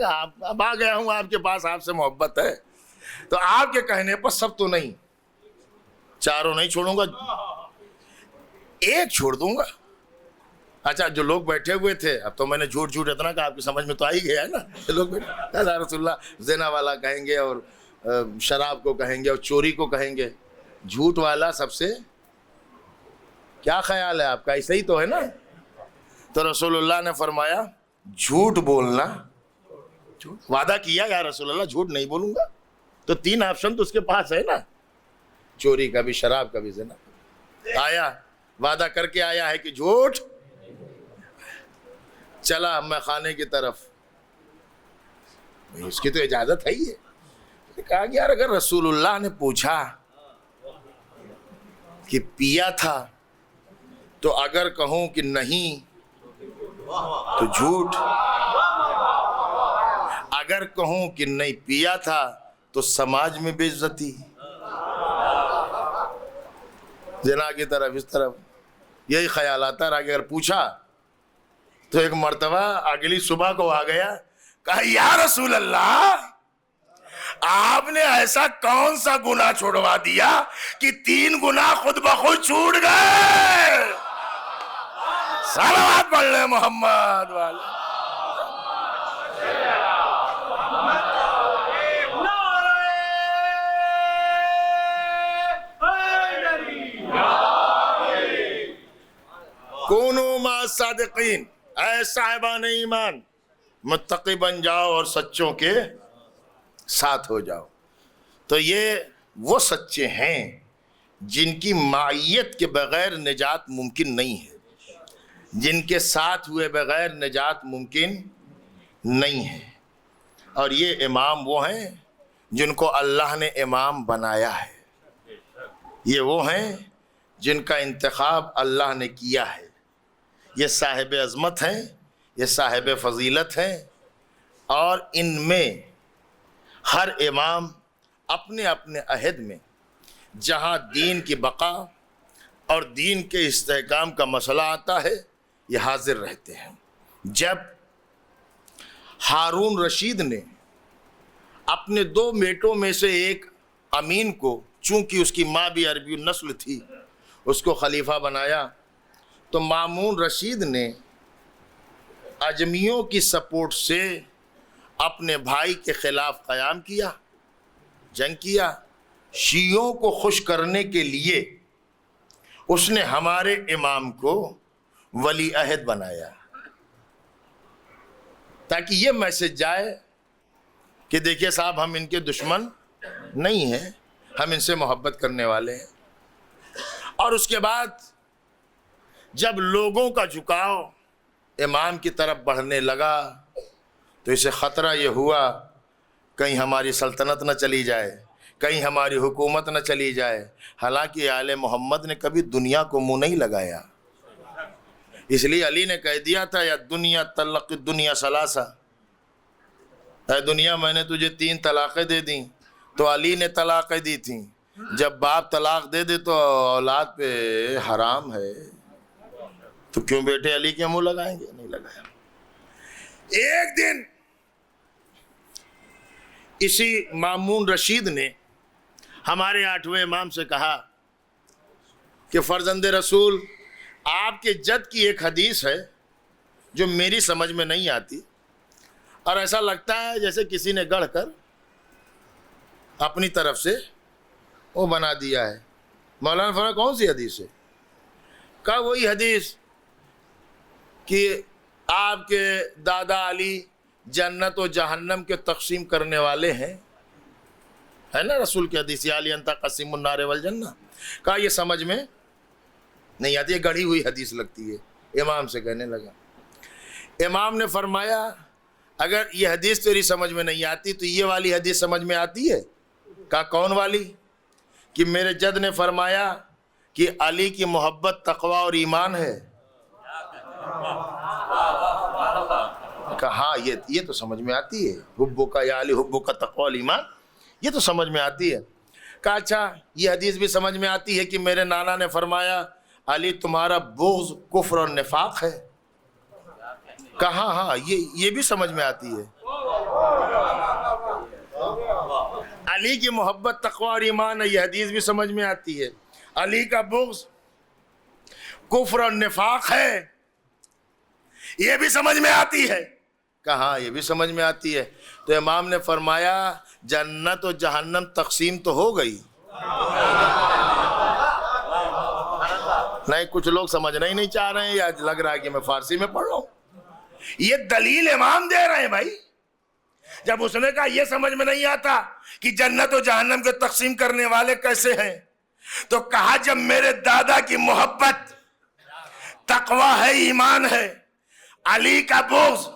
اب آ گیا ہوں آپ کے پاس، آپ سے محبت ہے تو آپ کے کہنے پر سب تو نہیں، چاروں نہیں چھوڑوں گا، ایک چھوڑ دوں گا. اچھا جو لوگ بیٹھے ہوئے تھے، اب تو میں نے جھوٹ جھوٹ اتنا کہ آپ کی سمجھ میں تو آ ہی گیا ہے نا. لوگ بیٹھے یا رسول اللہ زنا والا کہیں گے اور شراب کو کہیں گے اور چوری کو کہیں گے، جھوٹ والا سب سے، کیا خیال ہے آپ کا؟ ایسا ہی تو ہے نا. تو رسول اللہ نے فرمایا جھوٹ بولنا، وعدہ کیا یا رسول اللہ جھوٹ نہیں بولوں گا، تو 3 آپشن تو اس کے پاس ہے نا، چوری کا بھی، شراب کا بھی، زنا. آیا وعدہ کر کے آیا ہے کہ جھوٹ. چلا میں خانے کی طرف، اس کی تو اجازت ہے ہی ہے. کہا کہ یار اگر رسول اللہ نے پوچھا کہ پیا تھا تو اگر کہوں کہ نہیں تو جھوٹ، اگر کہوں کہ نہیں پیا تھا تو سماج میں بے عزتی. زنا کی طرف اس طرف یہی خیال آتا رہا کہ اگر پوچھا تو ایک مرتبہ اگلی صبح کو آ گیا، کہا یا رسول اللہ آپ نے ایسا کون سا گناہ چھوڑوا دیا کہ 3 گناہ خود بخود چھوٹ گئے. صلوات پڑھ لیں محمد والے. کونوا مع الصادقین، اے صاحبان ایمان متقی بن جاؤ اور سچوں کے ساتھ ہو جاؤ. تو یہ وہ سچے ہیں جن کی معیت کے بغیر نجات ممکن نہیں ہے، جن کے ساتھ ہوئے بغیر نجات ممکن نہیں ہے. اور یہ امام وہ ہیں جن کو اللہ نے امام بنایا ہے، یہ وہ ہیں جن کا انتخاب اللہ نے کیا ہے. یہ صاحب عظمت ہیں، یہ صاحب فضیلت ہیں، اور ان میں ہر امام اپنے اپنے عہد میں جہاں دین کی بقا اور دین کے استحکام کا مسئلہ آتا ہے یہ حاضر رہتے ہیں. جب ہارون رشید نے اپنے 2 بیٹوں میں سے ایک امین کو، چونکہ اس کی ماں بھی عربی النسل تھی، اس کو خلیفہ بنایا، تو مامون رشید نے اجمیوں کی سپورٹ سے اپنے بھائی کے خلاف قیام کیا، جنگ کیا. شیعوں کو خوش کرنے کے لیے اس نے ہمارے امام کو ولی عہد بنایا تاکہ یہ میسج جائے کہ دیکھیے صاحب ہم ان کے دشمن نہیں ہیں، ہم ان سے محبت کرنے والے ہیں. اور اس کے بعد جب لوگوں کا جھکاؤ امام کی طرف بڑھنے لگا تو اسے خطرہ یہ ہوا کہیں ہماری سلطنت نہ چلی جائے، کہیں ہماری حکومت نہ چلی جائے. حالانکہ آل محمد نے کبھی دنیا کو منہ نہیں لگایا، اس لیے علی نے کہہ دیا تھا یا دنیا طلق الدنیا ثلاثہ، اے دنیا میں نے تجھے 3 طلاقیں دے دیں. تو علی نے طلاقیں دی تھیں. جب باپ طلاق دے دے تو اولاد پہ حرام ہے، تو کیوں بیٹے علی کے منہ لگائیں گے؟ نہیں لگایا. ایک دن اسی مامون رشید نے ہمارے 8ویں امام سے کہا کہ فرزند رسول آپ کے جد کی ایک حدیث ہے جو میری سمجھ میں نہیں آتی، اور ایسا لگتا ہے جیسے کسی نے گڑھ کر اپنی طرف سے وہ بنا دیا ہے. مولانا فرمایا کون سی حدیث ہے؟ کہا وہی حدیث کہ آپ کے دادا علی جنت و جہنم کے تقسیم کرنے والے ہیں، ہے نا رسول کی حدیث، یا علی انت قسیم النار والجنہ. کہا یہ سمجھ میں نہیں آتی، یہ گڑھی ہوئی حدیث لگتی ہے. امام سے کہنے لگا. امام نے فرمایا اگر یہ حدیث تیری سمجھ میں نہیں آتی تو یہ والی حدیث سمجھ میں آتی ہے؟ کہا کون والی؟ کہ میرے جد نے فرمایا کہ علی کی محبت تقوی اور ایمان ہے. کہا ہاں یہ تو سمجھ میں آتی ہے، حبو کا یا علی حبو کا تقوی اور ایمان، یہ تو سمجھ میں آتی ہے. کہا اچھا یہ حدیث بھی سمجھ میں آتی ہے کہ میرے نانا نے فرمایا علی تمہارا بغض کفر اور نفاق ہے. کہا ہاں یہ بھی سمجھ میں آتی ہے. علی کی محبت تقوی اور ایمان ہے، یہ حدیث بھی سمجھ میں آتی ہے. علی کا بغض کفر اور نفاق ہے، یہ بھی سمجھ میں آتی ہے. کہاں یہ بھی سمجھ میں آتی ہے. تو امام نے فرمایا جنت و جہنم تقسیم تو ہو گئی. نہیں کچھ لوگ سمجھنا ہی نہیں چاہ رہے ہیں، یا لگ رہا ہے کہ میں فارسی میں پڑھ رہا ہوں. یہ دلیل امام دے رہے ہیں بھائی. جب اس نے کہا یہ سمجھ میں نہیں آتا کہ جنت و جہنم کے تقسیم کرنے والے کیسے ہیں، تو کہا جب میرے دادا کی محبت تقوی ہے، ایمان ہے، علی کا بغض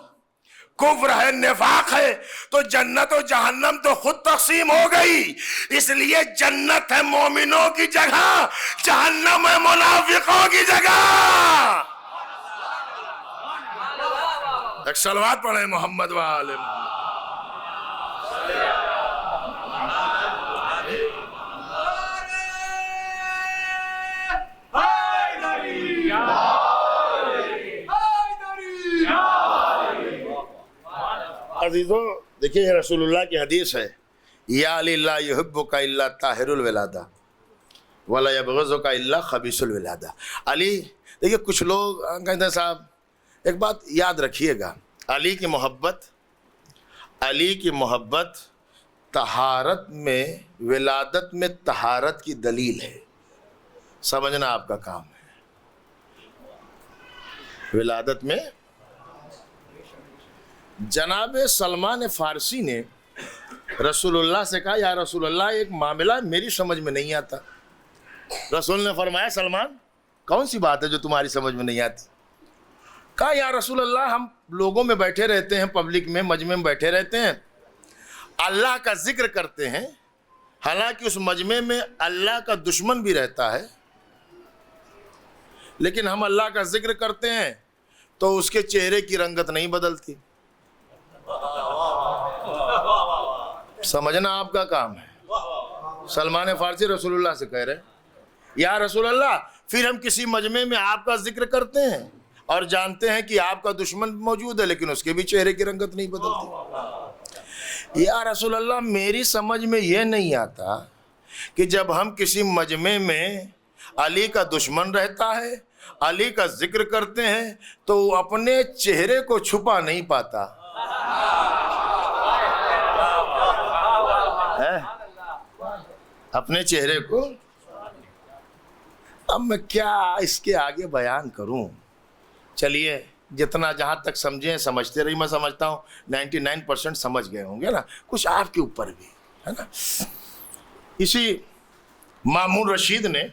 کفر ہے، نفاق ہے، تو جنت و جہنم تو خود تقسیم ہو گئی. اس لیے جنت ہے مومنوں کی جگہ، جہنم ہے منافقوں کی جگہ. ایک صلوات پڑھیں محمد وآل محمد. عزیزو دیکھیے رسول اللہ کی حدیث ہے، یا علی لا یحبک الا طاہر الولادہ ولا یبغضک الا خبیث الولادہ. علی دیکھیے کچھ لوگ کہتے ہیں صاحب ایک بات یاد رکھیے گا، علی کی محبت طہارت میں، ولادت میں طہارت کی دلیل ہے. سمجھنا آپ کا کام ہے. ولادت میں جناب سلمان فارسی نے رسول اللہ سے کہا یا رسول اللہ ایک معاملہ میری سمجھ میں نہیں آتا. رسول نے فرمایا سلمان کون سی بات ہے جو تمہاری سمجھ میں نہیں آتی؟ کہا یا رسول اللہ ہم لوگوں میں بیٹھے رہتے ہیں، پبلک میں، مجمع میں بیٹھے رہتے ہیں، اللہ کا ذکر کرتے ہیں، حالانکہ اس مجمع میں اللہ کا دشمن بھی رہتا ہے، لیکن ہم اللہ کا ذکر کرتے ہیں تو اس کے چہرے کی رنگت نہیں بدلتی. سمجھنا آپ کا کام ہے. سلمان فارسی رسول اللہ سے کہہ رہے یا رسول اللہ پھر ہم کسی مجمع میں آپ کا ذکر کرتے ہیں اور جانتے ہیں کہ آپ کا دشمن موجود ہے لیکن اس کے بھی چہرے کی رنگت نہیں بدلتی. یا رسول اللہ میری سمجھ میں یہ نہیں آتا کہ جب ہم کسی مجمع میں علی کا دشمن رہتا ہے، علی کا ذکر کرتے ہیں تو وہ اپنے چہرے کو چھپا نہیں پاتا. اپنے چہرے کو. اب میں کیا اس کے آگے بیان کروں. چلیے جتنا جہاں تک سمجھیں سمجھتے رہی. میں سمجھتا ہوں 99% سمجھ گئے ہوں گے نا. کچھ آپ کے اوپر بھی ہے نا. اسی مامون رشید نے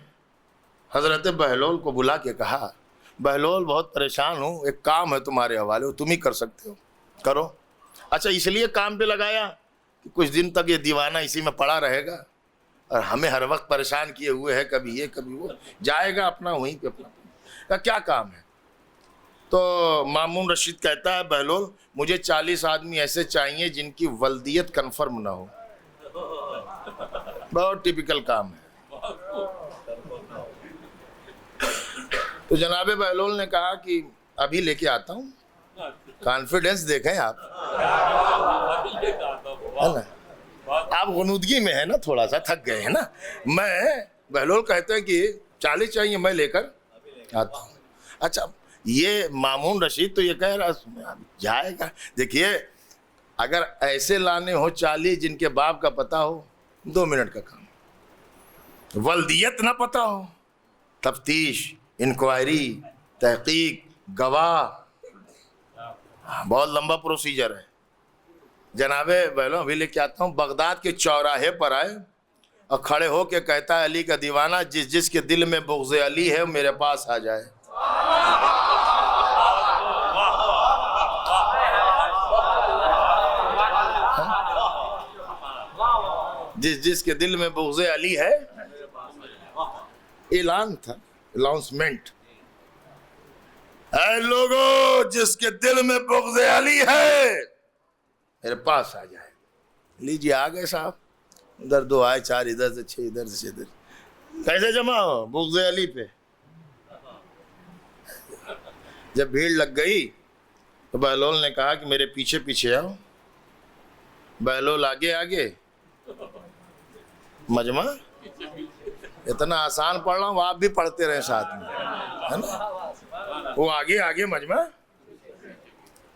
حضرت بہلول کو بلا کے کہا بہلول بہت پریشان ہوں، ایک کام ہے تمہارے حوالے، ہو تم ہی کر سکتے ہو، کرو. اچھا اس لیے کام پہ لگایا کہ کچھ دن تک یہ دیوانہ اسی میں پڑا رہے گا اور ہمیں ہر وقت پریشان کیے ہوئے ہے، کبھی یہ کبھی وہ، جائے گا اپنا وہیں پہ اپنا. کیا کام ہے؟ تو مامون رشید کہتا ہے بہلول مجھے 40 آدمی ایسے چاہیے جن کی ولدیت کنفرم نہ ہو. بہت ٹپیکل کام ہے. تو جناب بہلول نے کہا کہ ابھی لے کے آتا ہوں. کانفیڈنس دیکھیں آپ، ہے نا. آپ غنودگی میں ہیں نا، تھوڑا سا تھک گئے ہیں نا. میں بہلول کہتے ہیں کہ 40 چاہیے، میں لے کر آتا ہوں. اچھا یہ مامون رشید تو یہ کہہ رہا جائے گا. دیکھیے اگر ایسے لانے ہو 40 جن کے باپ کا پتہ ہو، 2 منٹ کا کام. ولدیت نہ پتہ ہو، تفتیش، انکوائری، تحقیق، گواہ، بہت لمبا پروسیجر ہے. جناب بہلول ابھی لے کے آتا ہوں. بغداد کے چوراہے پر آئے اور کھڑے ہو کے کہتا ہے علی کا دیوانہ جس جس کے دل میں بغض علی ہے میرے پاس آ جائے. جس جس کے دل میں بغض علی ہے، اعلان تھا، اناؤنسمنٹ. اے لوگو جس کے دل میں بغض علی ہے میرے پاس آ جائے. لیجیے آ گئے صاحب. ادھر 2 آئے، 4 ادھر سے، 6 ادھر سے، ادھر. کیسے جمع ہو؟ بغض علی پہ. جب بھیڑ لگ گئی تو بہلول نے کہا کہ میرے پیچھے پیچھے آؤ. بہلول آگے آگے, مجمع اتنا آسان پڑھ رہا ہوں, آپ بھی پڑھتے رہیں ساتھ میں, ہے نا. وہ آگے آگے, مجمع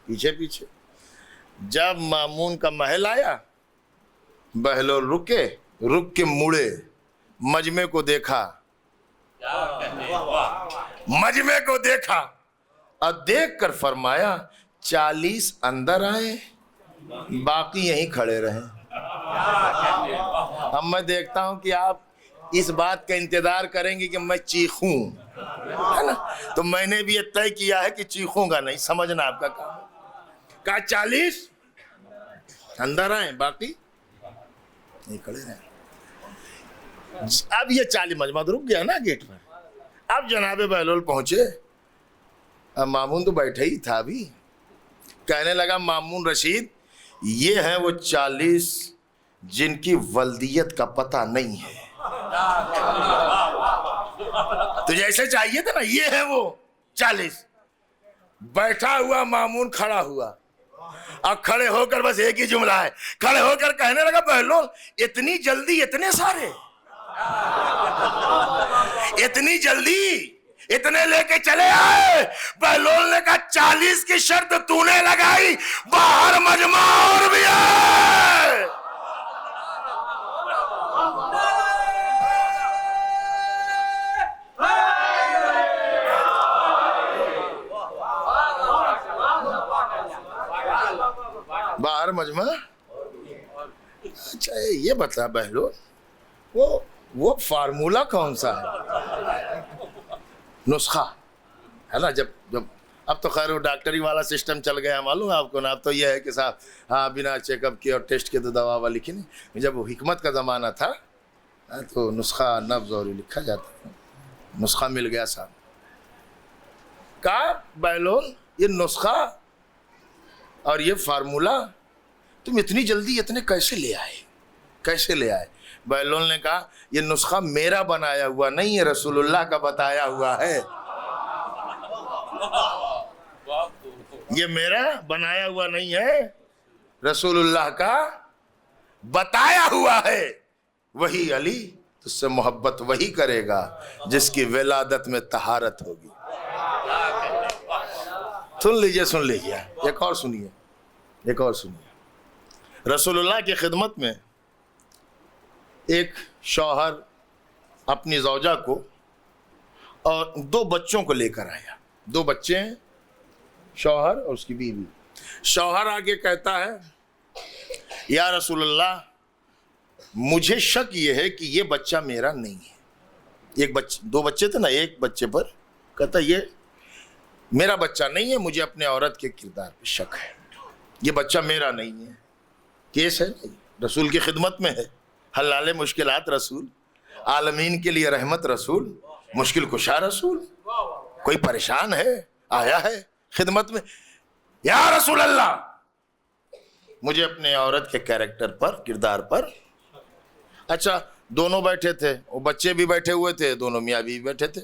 پیچھے پیچھے. جب مامون کا محل آیا, بہلول رک کے مڑے, مجمع کو دیکھا, مجمع کو دیکھا اور دیکھ کر فرمایا 40 اندر آئے, باقی یہیں کھڑے رہیں. اب میں دیکھتا ہوں کہ آپ اس بات کا انتظار کریں گے کہ میں چیخوں, ہے نا. تو میں نے بھی یہ طے کیا ہے کہ چیخوں گا نہیں, سمجھنا آپ کا کام. کہا 40 اندر آئے, باقی نہیں کھڑے رہیں. اب یہ 40 مجمع رک گیا نا گیٹ پر. اب جناب بہلول پہنچے, اب مامون تو بیٹھے ہی تھا ابھی. کہنے لگا مامون رشید, یہ ہیں وہ 40 جن کی ولدیت کا پتہ نہیں ہے. تجھے ایسے چاہیے تھا نا, یہ ہیں وہ 40. بیٹھا ہوا مامون کھڑا ہوا, اب کھڑے ہو کر بس ایک ہی جملہ ہے, کھڑے ہو کر کہنے لگا بہلول اتنی جلدی اتنے سارے, اتنی جلدی اتنے لے کے چلے آئے. بہلول نے کہا 40 کی شرط تو نے لگائی, باہر مجمع اور بھی ہے. باہر مجمع. اچھا یہ بتا بہلول, وہ فارمولہ کون سا ہے, نسخہ ہے نا. جب اب تو خیر وہ ڈاکٹری والا سسٹم چل گیا, معلوم ہے آپ کو نا. اب تو یہ ہے کہ صاحب ہاں بنا چیک اپ کے اور ٹیسٹ کے تو دوا ووا لکھی نہیں. جب وہ حکمت کا زمانہ تھا تو نسخہ نبض اور لکھا جاتا, نسخہ مل گیا صاحب. کہا بہلول یہ نسخہ اور یہ فارمولہ تم اتنی جلدی اتنے کیسے لے آئے, کیسے لے آئے؟ بہلول نے کہا یہ نسخہ میرا بنایا ہوا نہیں ہے, رسول اللہ کا بتایا ہوا ہے. یہ میرا بنایا ہوا نہیں ہے, رسول اللہ کا بتایا ہوا ہے. وہی علی تجھ سے محبت وہی کرے گا جس کی ولادت میں طہارت ہوگی. سن لیجیے ایک اور سنیے. رسول اللہ کی خدمت میں ایک شوہر اپنی زوجہ کو اور 2 بچوں کو لے کر آیا. 2 بچے ہیں, شوہر اور اس کی بیوی. شوہر آگے کہتا ہے یا رسول اللہ مجھے شک یہ ہے کہ یہ بچہ میرا نہیں ہے. 2 بچے تھے نا, ایک بچے پر کہتا یہ میرا بچہ نہیں ہے, مجھے اپنے عورت کے کردار پہ شک ہے, یہ بچہ میرا نہیں ہے. کیس ہے نہیں, رسول کی خدمت میں ہے, حلال مشکلات رسول, عالمین کے لیے رحمت رسول, مشکل کشا رسول. کوئی پریشان ہے, آیا ہے خدمت میں, یا رسول اللہ مجھے اپنے عورت کے کیریکٹر پر, کردار پر. اچھا دونوں بیٹھے تھے, وہ بچے بھی بیٹھے ہوئے تھے, دونوں میاں بیوی بیٹھے تھے.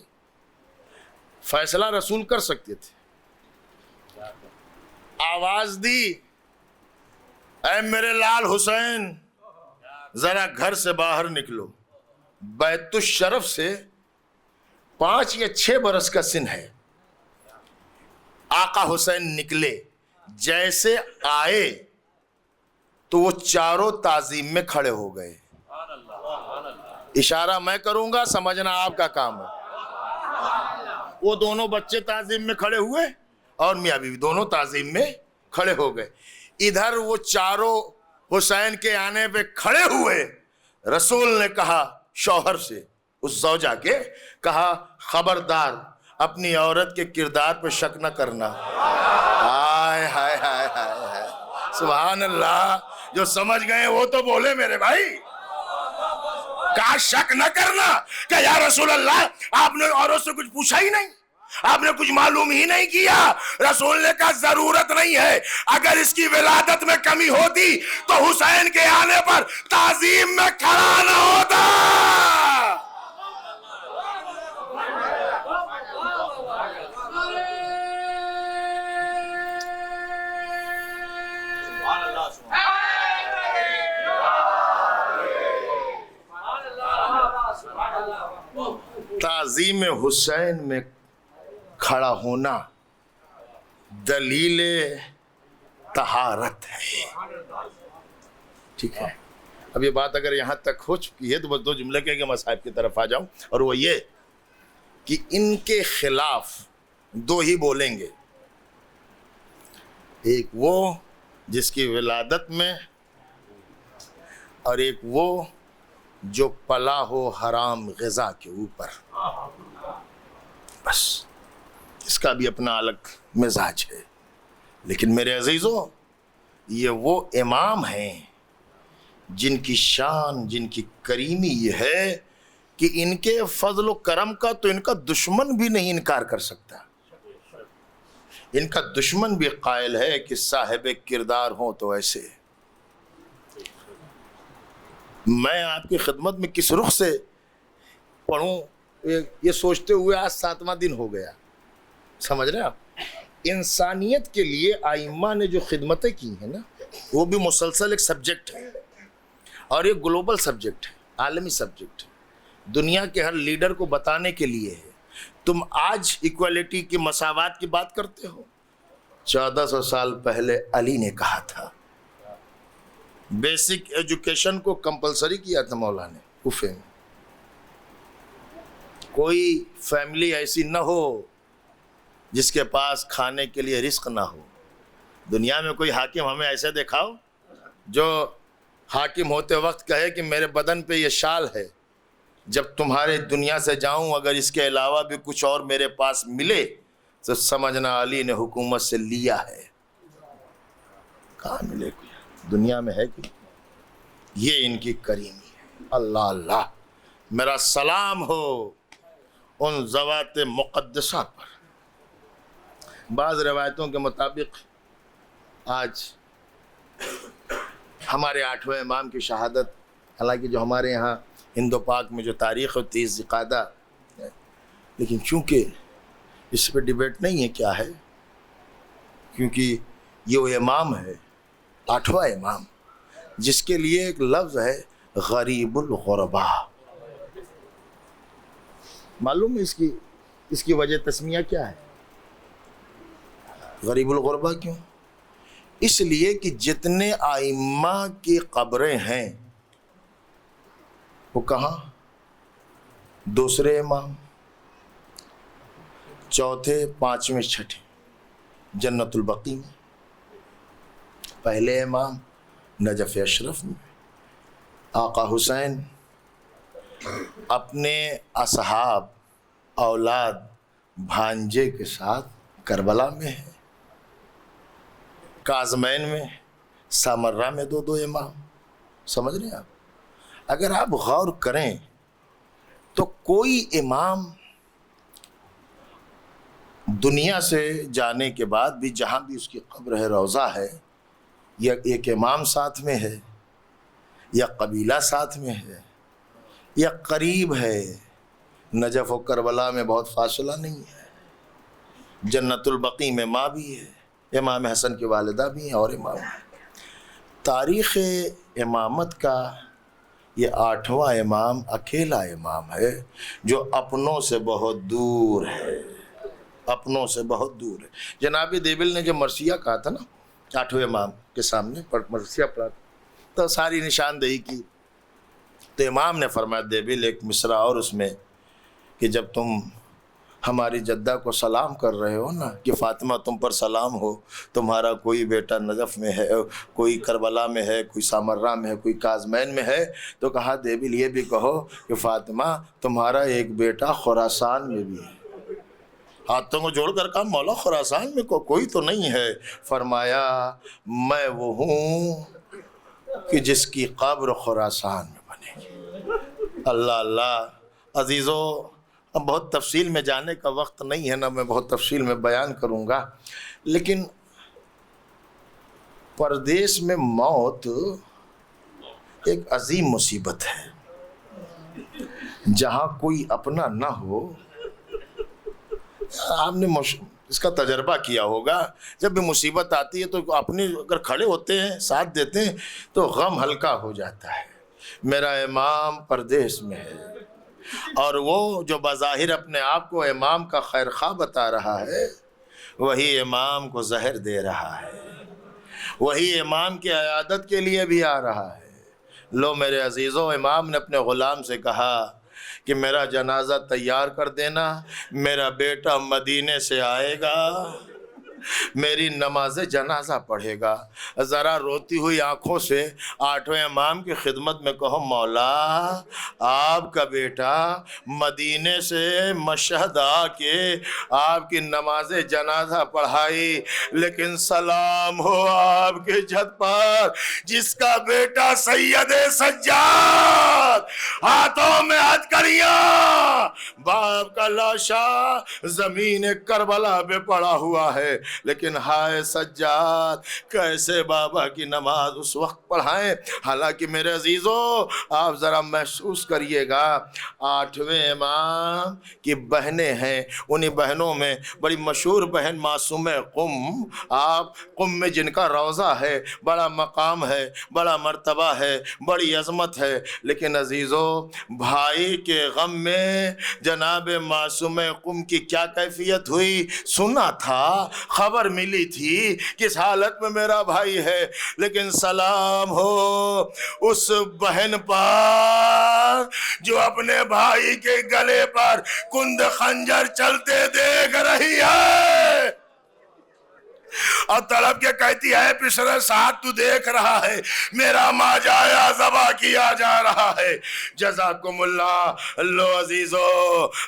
فیصلہ رسول کر سکتے تھے. آواز دی اے میرے لال حسین ذرا گھر سے باہر نکلو. بیت الشرف سے 5 یا 6 برس کا سن ہے. آقا حسین نکلے, جیسے آئے تو وہ چاروں تعظیم میں کھڑے ہو گئے. اشارہ میں کروں گا, سمجھنا آپ کا کام ہے. وہ دونوں بچے تعظیم میں کھڑے ہوئے اور میاں بیوی دونوں تعظیم میں کھڑے ہو گئے. ادھر وہ چاروں حسین کے آنے پہ کھڑے ہوئے. رسول نے کہا شوہر سے, اس زوجہ کے کہا خبردار اپنی عورت کے کردار پہ شک نہ کرنا. ہائے ہائے ہائے ہائے, سبحان اللہ. جو سمجھ گئے وہ تو بولے میرے بھائی. کہا شک نہ کرنا. کہ یا رسول اللہ آپ نے عورت سے کچھ پوچھا ہی نہیں, آپ نے کچھ معلوم ہی نہیں کیا. رسول نے کہا ضرورت نہیں ہے, اگر اس کی ولادت میں کمی ہوتی تو حسین کے آنے پر تعظیم میں کھڑا نہ ہوتا. تعظیم حسین میں کھڑا ہونا دلیل طہارت ہے. ٹھیک ہے, اب یہ بات اگر یہاں تک ہو چکی ہے تو بس 2 جملے کہہ کے میں صاحب کی طرف آ جاؤں, اور وہ یہ کہ ان کے خلاف 2 ہی بولیں گے. ایک وہ جس کی ولادت میں, اور ایک وہ جو پلا ہو حرام غذا کے اوپر. بس اس کا بھی اپنا الگ مزاج ہے. لیکن میرے عزیزوں, یہ وہ امام ہیں جن کی شان, جن کی کریمی یہ ہے کہ ان کے فضل و کرم کا تو ان کا دشمن بھی نہیں انکار کر سکتا. ان کا دشمن بھی قائل ہے کہ صاحب کردار ہوں تو ایسے. میں آپ کی خدمت میں کس رخ سے پڑھوں یہ سوچتے ہوئے آج 7واں دن ہو گیا. سمجھ رہے ہیں آپ, انسانیت کے لیے ائمہ نے جو خدمتیں کی ہیں نا, وہ بھی مسلسل ایک سبجیکٹ ہے, اور یہ گلوبل سبجیکٹ ہے, عالمی سبجیکٹ ہے, دنیا کے ہر لیڈر کو بتانے کے لیے ہے. تم آج ایکویلٹی کی, مساوات کی بات کرتے ہو, 1400 سال پہلے علی نے کہا تھا. بیسک ایجوکیشن کو کمپلسری کیا تھا مولا نے کوفے میں. کوئی فیملی ایسی نہ ہو جس کے پاس کھانے کے لیے رزق نہ ہو. دنیا میں کوئی حاکم ہمیں ایسے دکھاؤ جو حاکم ہوتے وقت کہے کہ میرے بدن پہ یہ شال ہے, جب تمہارے دنیا سے جاؤں اگر اس کے علاوہ بھی کچھ اور میرے پاس ملے تو سمجھنا علی نے حکومت سے لیا ہے. کہاں ملے کوئی دنیا میں ہے کہ یہ ان کی کریمی ہے. اللہ اللہ, میرا سلام ہو ان ذوات مقدسہ پر. بعض روایتوں کے مطابق آج ہمارے 8ویں امام کی شہادت, حالانکہ جو ہمارے یہاں ہند و پاک میں جو تاریخ ہے 30 ذی-القعدہ, لیکن چونکہ اس پہ ڈیبیٹ نہیں ہے کیا ہے, کیونکہ یہ وہ امام ہے 8واں امام جس کے لیے ایک لفظ ہے غریب الغرباء. معلوم ہے اس کی وجہ تسمیہ کیا ہے؟ غریب الغرباء کیوں؟ اس لیے کہ جتنے ائمہ کی قبریں ہیں وہ کہاں؟ دوسرے امام, چوتھے, 5ویں, 6ٹھے جنت البقیع میں. پہلے امام نجف اشرف میں. آقا حسین اپنے اصحاب, اولاد, بھانجے کے ساتھ کربلا میں ہے. کاظمین میں, سامرہ میں 2 امام. سمجھ رہے ہیں آپ؟ اگر آپ غور کریں تو کوئی امام دنیا سے جانے کے بعد بھی جہاں بھی اس کی قبر ہے, روضہ ہے, یا ایک امام ساتھ میں ہے, یا قبیلہ ساتھ میں ہے, یا قریب ہے. نجف و کربلا میں بہت فاصلہ نہیں ہے. جنت البقیع میں ماں بھی ہے, امام حسن کی والدہ بھی ہیں, اور امام ہیں. تاریخ امامت کا یہ 8واں امام اکیلا امام ہے جو اپنوں سے بہت دور ہے, اپنوں سے بہت دور ہے. جناب دیبل نے جب مرثیہ کہا تھا نا 8ویں امام کے سامنے مرثیہ پڑھا تو ساری نشاندہی کی, تو امام نے فرمایا دیبل ایک مصرع اور اس میں کہ جب تم ہماری جدہ کو سلام کر رہے ہو نا کہ فاطمہ تم پر سلام ہو, تمہارا کوئی بیٹا نجف میں ہے, کوئی کربلا میں ہے, کوئی سامرہ میں ہے, کوئی کاظمین میں ہے, تو کہا دیبل یہ بھی کہو کہ فاطمہ تمہارا ایک بیٹا خراسان میں بھی ہے. ہاتھوں کو جوڑ کر کہا مولا خراسان میں کوئی تو نہیں ہے. فرمایا میں وہ ہوں کہ جس کی قبر خراسان میں بنے گی. اللہ اللہ. عزیزو, اب بہت تفصیل میں جانے کا وقت نہیں ہے نا, میں بہت تفصیل میں بیان کروں گا, لیکن پردیس میں موت ایک عظیم مصیبت ہے. جہاں کوئی اپنا نہ ہو, آپ نے اس کا تجربہ کیا ہوگا, جب بھی مصیبت آتی ہے تو اپنے اگر کھڑے ہوتے ہیں, ساتھ دیتے ہیں, تو غم ہلکا ہو جاتا ہے. میرا امام پردیس میں ہے, اور وہ جو بظاہر اپنے آپ کو امام کا خیر خواہ بتا رہا ہے وہی امام کو زہر دے رہا ہے، وہی امام کی عیادت کے لیے بھی آ رہا ہے۔ لو میرے عزیزوں، امام نے اپنے غلام سے کہا کہ میرا جنازہ تیار کر دینا، میرا بیٹا مدینے سے آئے گا، میری نماز جنازہ پڑھے گا۔ ذرا روتی ہوئی آنکھوں سے آٹھویں امام کی خدمت میں کہو مولا آپ کا بیٹا مدینے سے مشہد آ کے آپ کی نماز جنازہ پڑھائی، لیکن سلام ہو آپ کے جھت پر جس کا بیٹا سید سجاد ہاتھوں میں ہتھکڑیاں باپ کا لاشا زمین کربلا پہ پڑا ہوا ہے، لیکن ہائے سجاد کیسے بابا کی نماز اس وقت پڑھائیں۔ حالانکہ میرے عزیزو آپ ذرا محسوس کریے گا، آٹھویں امام کی بہنیں ہیں، انہی بہنوں میں بڑی مشہور بہن معصوم قم، آپ قم میں جن کا روضہ ہے، بڑا مقام ہے، بڑا مرتبہ ہے، بڑی عظمت ہے، لیکن عزیزو بھائی کے غم میں جناب معصوم قم کی کیا کیفیت ہوئی؟ سنا تھا، خبر ملی تھی کس حالت میں میرا بھائی ہے، لیکن سلام ہو اس بہن پر جو اپنے بھائی کے گلے پر کند خنجر چلتے دیکھ رہی ہے اور تڑپ کے کہتی ہے پسرے ساتھ تو دیکھ رہا ہے میرا ماجایا ذبح کیا جا رہا ہے۔ جزاکم اللہ۔ لو عزیزو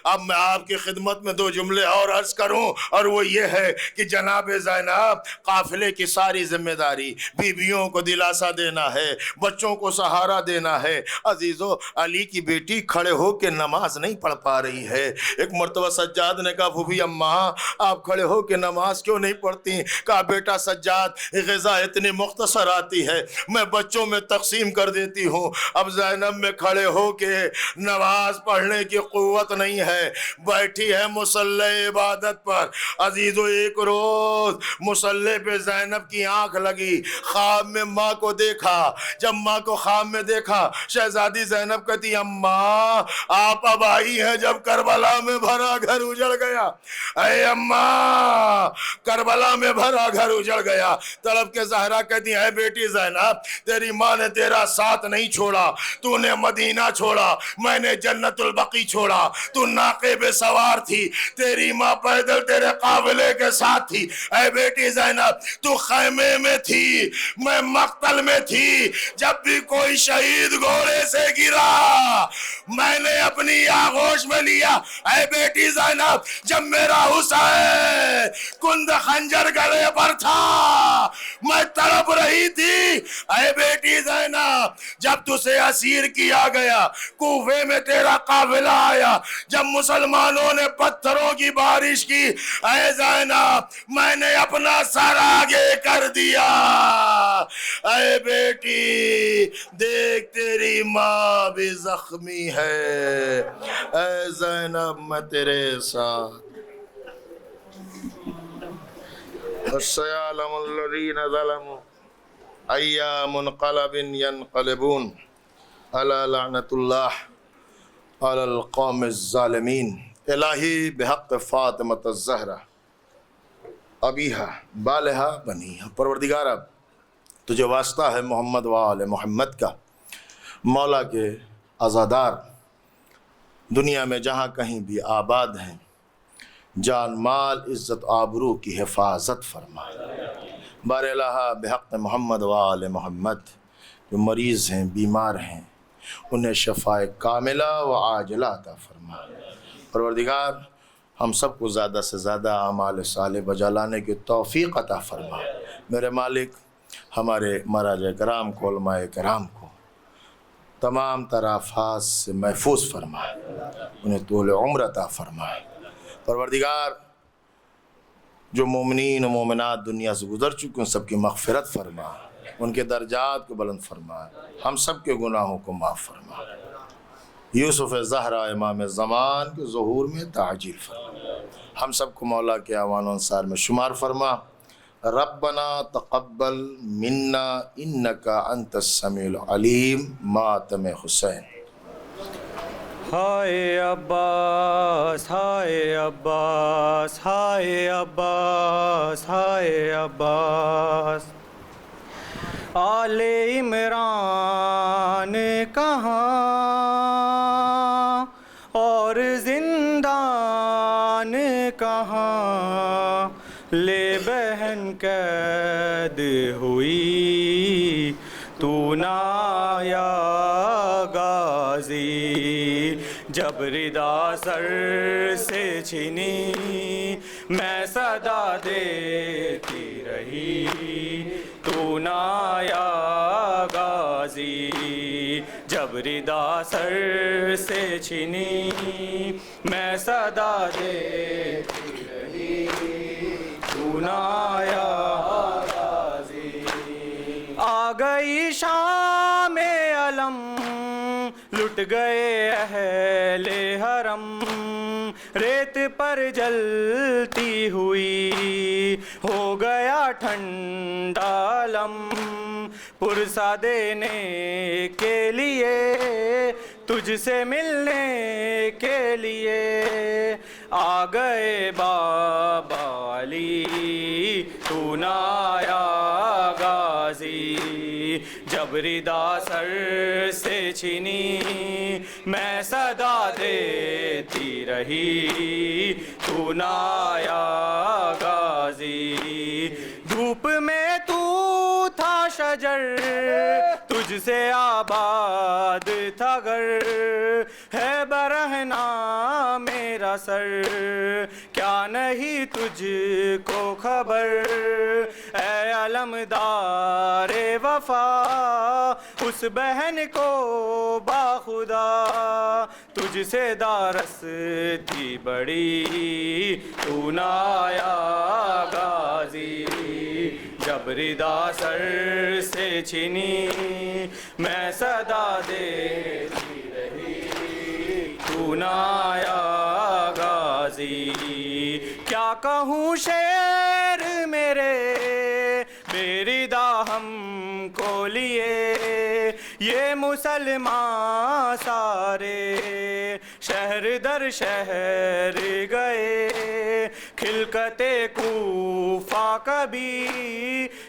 اب میں آپ کی خدمت میں دو جملے اور عرض کروں، اور وہ یہ ہے کہ جناب زینب قافلے کی ساری ذمہ داری بیویوں کو دلاسا دینا ہے، بچوں کو سہارا دینا ہے۔ عزیزو علی کی بیٹی کھڑے ہو کے نماز نہیں پڑھ پا رہی ہے۔ ایک مرتبہ سجاد نے کہا پھوپھی اماں آپ کھڑے ہو کے نماز کیوں نہیں پڑھتی؟ کہا بیٹا سجاد غذا اتنی مختصر آتی ہے میں بچوں میں تقسیم کر دیتی ہوں، اب زینب میں کھڑے ہو کے نماز پڑھنے کی قوت نہیں ہے، بیٹھی ہے مصلی عبادت پر۔ عزیزو ایک روز مصلی پہ زینب کی آنکھ لگی، خواب میں ماں کو دیکھا، جب ماں کو خواب میں دیکھا شہزادی زینب کہتی اماں آپ اب آئی ہیں جب کربلا میں بھرا گھر اجڑ گیا۔ اے اماں کربلا میں بھرا گھر اجڑ گیا۔ تڑپ کے زہرا کہتی ہے بیٹی زینب تیری ماں نے تیرا ساتھ نہیں چھوڑا، تو نے مدینہ چھوڑا، میں نے جنت البقیع چھوڑا، تو ناقے پہ سوار تھی، تیری ماں پیدل تیرے قافلے کے ساتھ تھی۔ اے بیٹی زینب تو خیمے میں تھی، میں مقتل میں تھی، جب بھی کوئی شہید گھوڑے سے گرا میں نے اپنی آغوش میں لیا۔ اے بیٹی زینب جب میرا حسین کند خنجر گلے پر تھا میں تڑپ رہی تھی۔ اے بیٹی زینب جب تجھے اسیر کیا گیا کوفے میں تیرا قافلہ آیا، جب مسلمانوں نے پتھروں کی بارش کی، اے زینب میں نے اپنا سر آگے کر دیا۔ اے بیٹی دیکھ تیری ماں بھی زخمی ہے، اے زینب میں تیرے ساتھ۔ وَسَيَعْلَمُ الَّذِينَ ظَلَمُوا أَيَّ مُنْقَلَبٍ يَنْقَلِبُونَ أَلَا لَعْنَةُ اللَّهِ عَلَى الْقَوْمِ الظَّالِمِينَ۔ الہی بحق فاطمۃ الزہرا ابیہا بالہا بنیہا، پروردگارہ تجھے واسطہ ہے محمد و آل محمد کا، مولا کے عزادار دنیا میں جہاں کہیں بھی آباد ہیں جان مال عزت آبرو کی حفاظت فرما۔ بار الہ بحق محمد و آل محمد جو مریض ہیں بیمار ہیں انہیں شفاء کاملہ و عاجلہ عطا فرما۔ پروردگار ہم سب کو زیادہ سے زیادہ اعمال صالح بجا لانے کی توفیق عطا فرما۔ میرے مالک ہمارے مراجع کرام کو، علماء کرام کو تمام تر آفات سے محفوظ فرما، انہیں طول عمر عطا فرما۔ پروردگار جو مومنین و مومنات دنیا سے گزر چکے ان سب کی مغفرت فرما، ان کے درجات کو بلند فرما، ہم سب کے گناہوں کو معاف فرما۔ یوسف زہرا امام زمان کے ظہور میں تعجیل فرما، ہم سب کو مولا کے اعوان و انصار میں شمار فرما۔ ربنا تقبل منا انک انت السمیع العلیم۔ ماتم حسین۔ ہائے عباس ہائے عباس ہائے عباس ہائے عباس، آل عمران کہاں اور زندان کہاں، لے بہن قید ہوئی تو نہ آیا غازی، جب ردا سر سے چھنی میں صدا دیتی رہی تو نہ آیا غازی، جب ردا سر سے چھنی میں صدا دیتی رہی تو نہ آیا غازی، آ گئی شام علم لٹ گئے اہل حرم، ریت پر جلتی ہوئی ہو گیا ٹھنڈا علم، پرسہ دینے کے لیے تجھ سے ملنے کے لیے آ گئے بابا علی تو نہ آیا غازی، جب ردا سر سے چھنی میں صدا دیتی رہی تو نہ آیا غازی، دھوپ میں تو تھا شجر تجھ سے آباد تھا گھر، ہے برہنہ میرا سر کیا نہیں تجھ کو خبر، اے علمدار وفا اس بہن کو باخدا تجھ سے دارس تھی بڑی تو نہ آیا غازی، جب ردا سر سے چھنی میں صدا دیتی رہی تو نہ آیا غازی، کیا کہوں شعر میرے بے ردا ہم کو لیے، یہ مسلمان سارے شہر در شہر گئے، خلقت کوفہ کبھی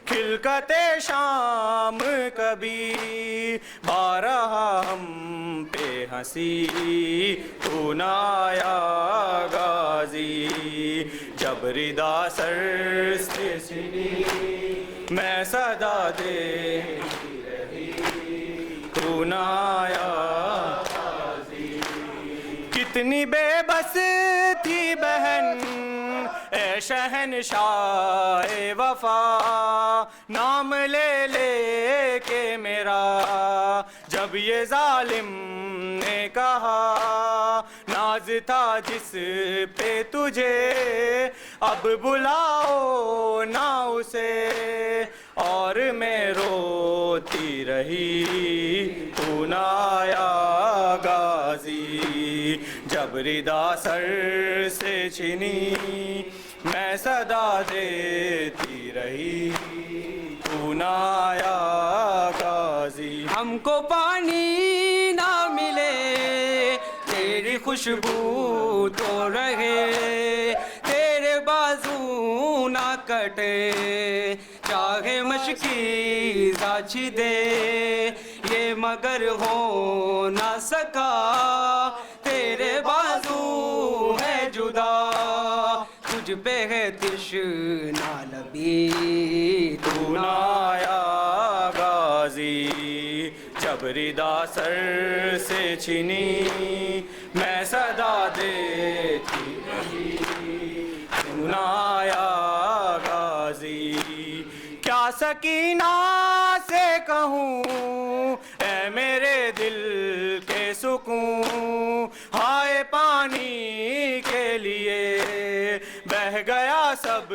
خلقت شام کبھی، بارہا ہم پہ ہنسی تو نہ آیا غازی، جب ردا سر سے چھنی میں صدا دیتی رہی تو نہ آیا غازی، کتنی بے بس تھی بہن اے شہنشاہ وفا، نام لے لے کے میرا جب یہ ظالم نے کہا، ناز تھا جس پہ تجھے اب بلاؤ نہ اسے، اور میں روتی رہی تو نہ آیا غازی، جب ردا سر سے چھنی میں صدا دیتی رہی تو نہ آیا غازی، ہم کو پانی نہ ملے تیری خوشبو تو رہے، تیرے بازو نہ کٹے چاہے مشکی ساچ دے، یہ مگر ہو نہ سکا تیرے بازو ہے جدا، تجھ پہ ہے تشنا لبی تو نہ آیا غازی، جب ردا سر سے چھنی میں صدا دیتی رہی تو نہ آیا غازی، کیا سکینہ سے کہوں اے میرے دل کے سکون، ہائے پانی کے لیے بہہ گیا سب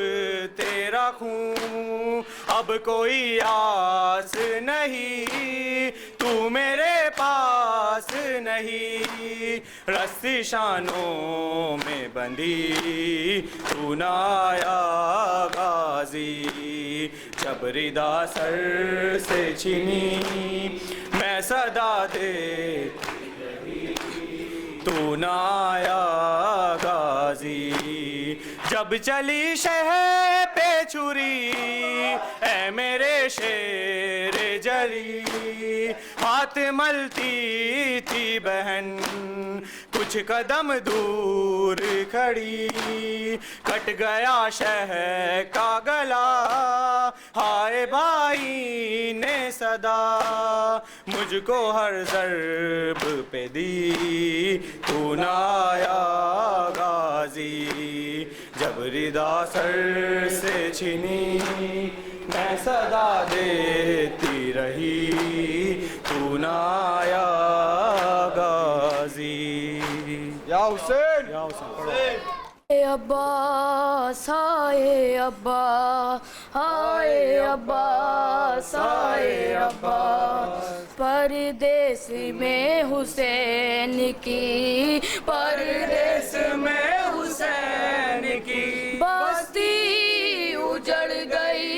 تیرا خون، اب کوئی آس نہیں تو میرے پاس نہیں، رسی شانوں میں بندھی تو نہ آیا غازی، جب ردا سر سے چھنی میں صدا دیتی رہی تو نہ آیا غازی جب چلی شہر پہ چھری اے میرے شیر جلی ہاتھ ملتی تھی بہن کچھ قدم دور کھڑی کٹ گیا شہر کا گلا ہائے بھائی نے صدا مجھ کو ہر ضرب پہ دی تو نہ آیا غازی جب ردا سر سے چھنی میں صدا دیتی رہی تو نہ آیا غازی یا حسین یا حسین اے عباس ہائے عباس ہائے عباس ہائے عباس پردیس میں حسین کی پردیس میں حسین کی بستی اجڑ گئی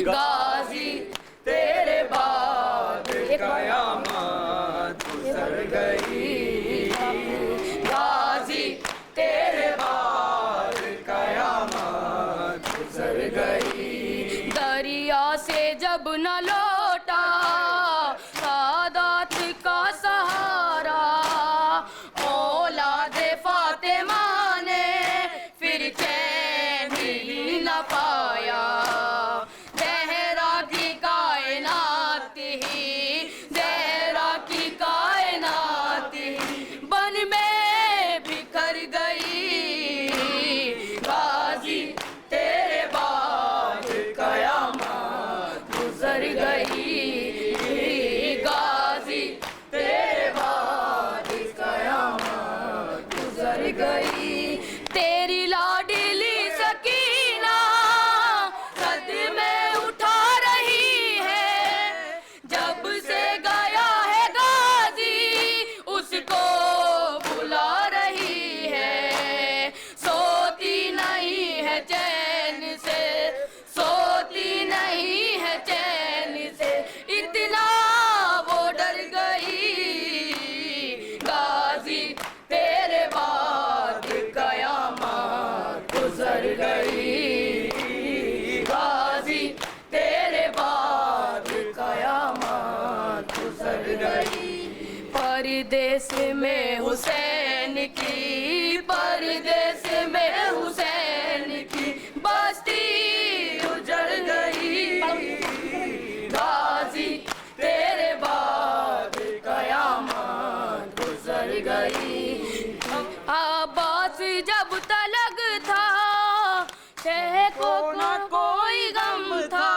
غازی تیرے بعد قیامت گزر گئی غازی تیرے بعد قیامت گزر گئی دریا سے جب نہ لوٹا سعادت کا سہارا اولاد فاطمہ نے پھر چین ہی نہ پایا زہرا کی کائنات ہی زہرا کی کائنات ہی بن میں بکھر گئی غازی تیرے بعد قیامت گزر گئی غازی تیرے بعد قیامت گزر گئی تیری لاڈلی سکینہ صدمے اٹھا رہی ہے جب سے گیا ہے غازی اس کو بلا رہی ہے سوتی نہیں ہے چین سے سوتی نہیں ہے چین سے اتنا وہ ڈر گئی غازی تیرے بعد قیامت گزر گئی غازی تیرے بعد قیامت گزر گئی پردیس میں حسین کی پردیس میں حسین کی بستی اجڑ گئی غازی تیرے بعد قیامت گزر گئی عباس جب تلگ تھا شہ کو نہ کوئی غم تھا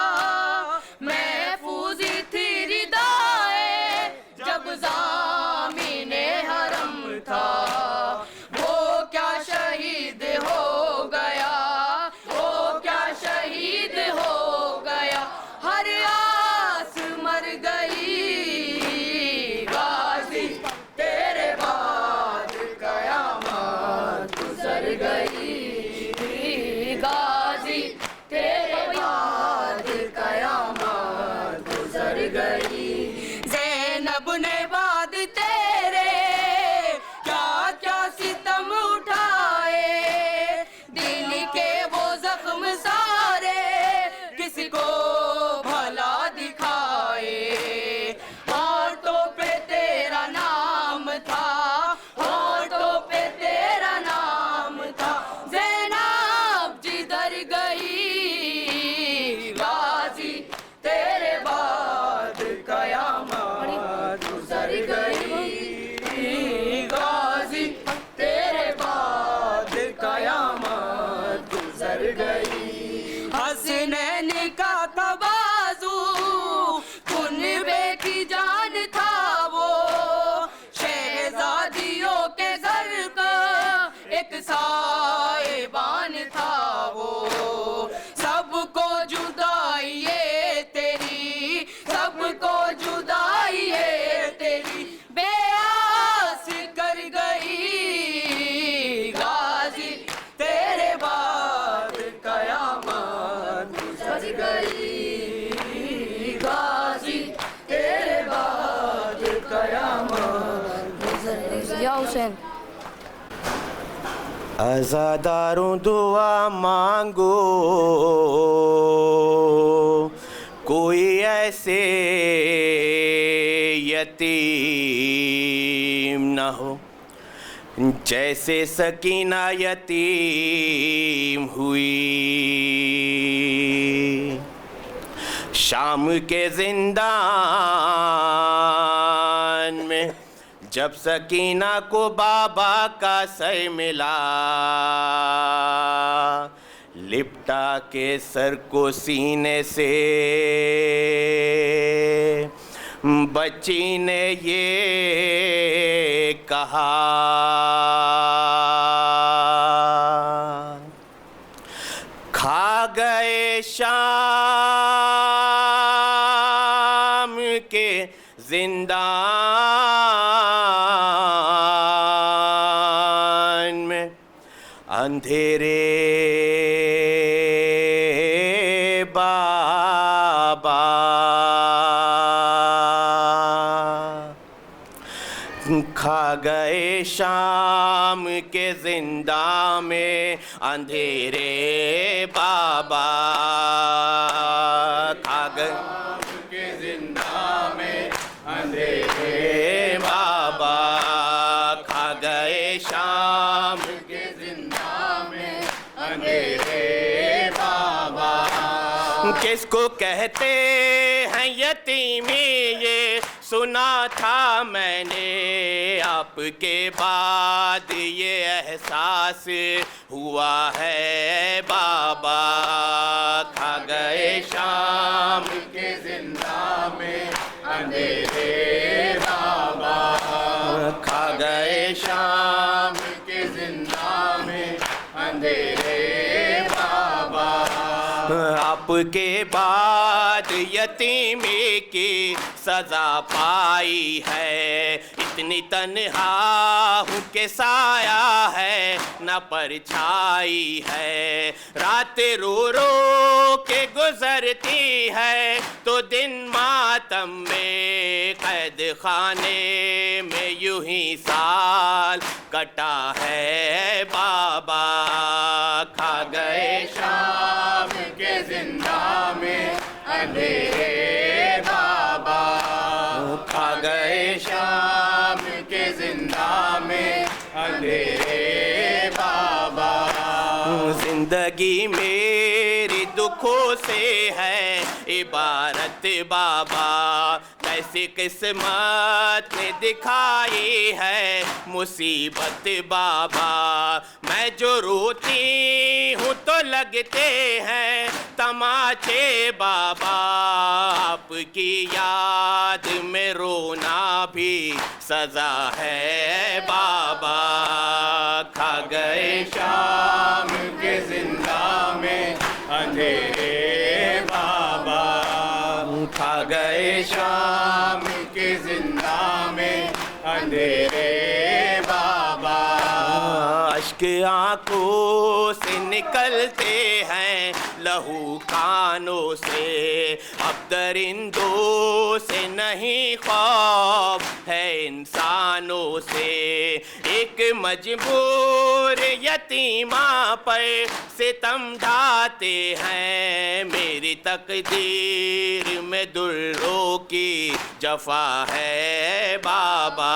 محفوظ تھی ردائے جب ضامن حرم تھا وہ کیا شہید ہو گیا وہ کیا شہید ہو گیا ہر آس مر گئی غازی تیرے بعد قیامت گزر گئی غازی تیرے بعد قیامت گزر گئی زینب نے بعد تیرے کیا کیا ستم اٹھائے دل کے وہ زخم سارے کس کو بھلا دکھائے ہاتھوں پہ تیرا نام تھا ہاتھوں پہ تیرا نام تھا زینب جدھر گئی غازی تیرے بعد قیامت گزر گئی غازی تیرے بعد قیامت گزر گئی حسنین کا تواضع کنبے کی جان تھا وہ شہزادیوں کے گھر کا ایک سائبان تھا وہ سب کو جدائی ہے تیری سب کو جدائی ہے تیری بے آس کر گئی غازی تیرے بعد قیامت گزر گئی غازی تیرے بعد قیامت گزر عزاداروں دعا مانگو کوئی ایسے یتیم نہ ہو جیسے سکینہ یتیم ہوئی شام کے زندان میں جب سکینہ کو بابا کا سر ملا لپٹا کے سر کو سینے سے بچی نے یہ کہا کھا گئے شام کے زندان میں اندھیرے بابا کھا گئے شام کے زندان میں اندھیرے بابا کھا گئے شام کے زندان میں اندھیرے بابا کھا گئے شام کے زندان میں اندھیرے بابا کس کو کہتے ہیں یتیمی یہ سنا تھا میں نے آپ کے بعد یہ احساس ہوا ہے بابا کھا گئے شام کے زندان میں اندھیرے بابا کھا گئے شام کے زندان میں اندھیرے بابا آپ کے بعد یتیمی کی سزا پائی ہے اتنی تنہا ہوں کہ سایہ ہے نہ پرچھائی ہے رات رو رو کے گزرتی ہے تو دن ماتم میں قید خانے میں یوں ہی سال کٹا ہے بابا کھا گئے شام کے زندان میں اندھیرے بابا کھا گئے شام کے زندان میں اندھیرے بابا زندگی میری دکھوں سے ہے عبارت بابا کیسی قسمت نے دکھائی ہے مصیبت بابا میں جو روتی ہوں تو لگتے ہیں تماچے بابا آپ کی یاد میں رونا بھی سزا ہے بابا کھا گئے شام کے زندان میں اندھیرے بابا کھا گئے شام کے زندان میں اندھیرے بابا اشک آنکھوں سے نکلتے ہیں لہو کانوں سے اب درندوں سے نہیں خوف ہے انسانوں سے ایک مجبور یتیمہ پر ستم ڈھاتے ہیں میری تقدیر میں دروں کی جفا ہے بابا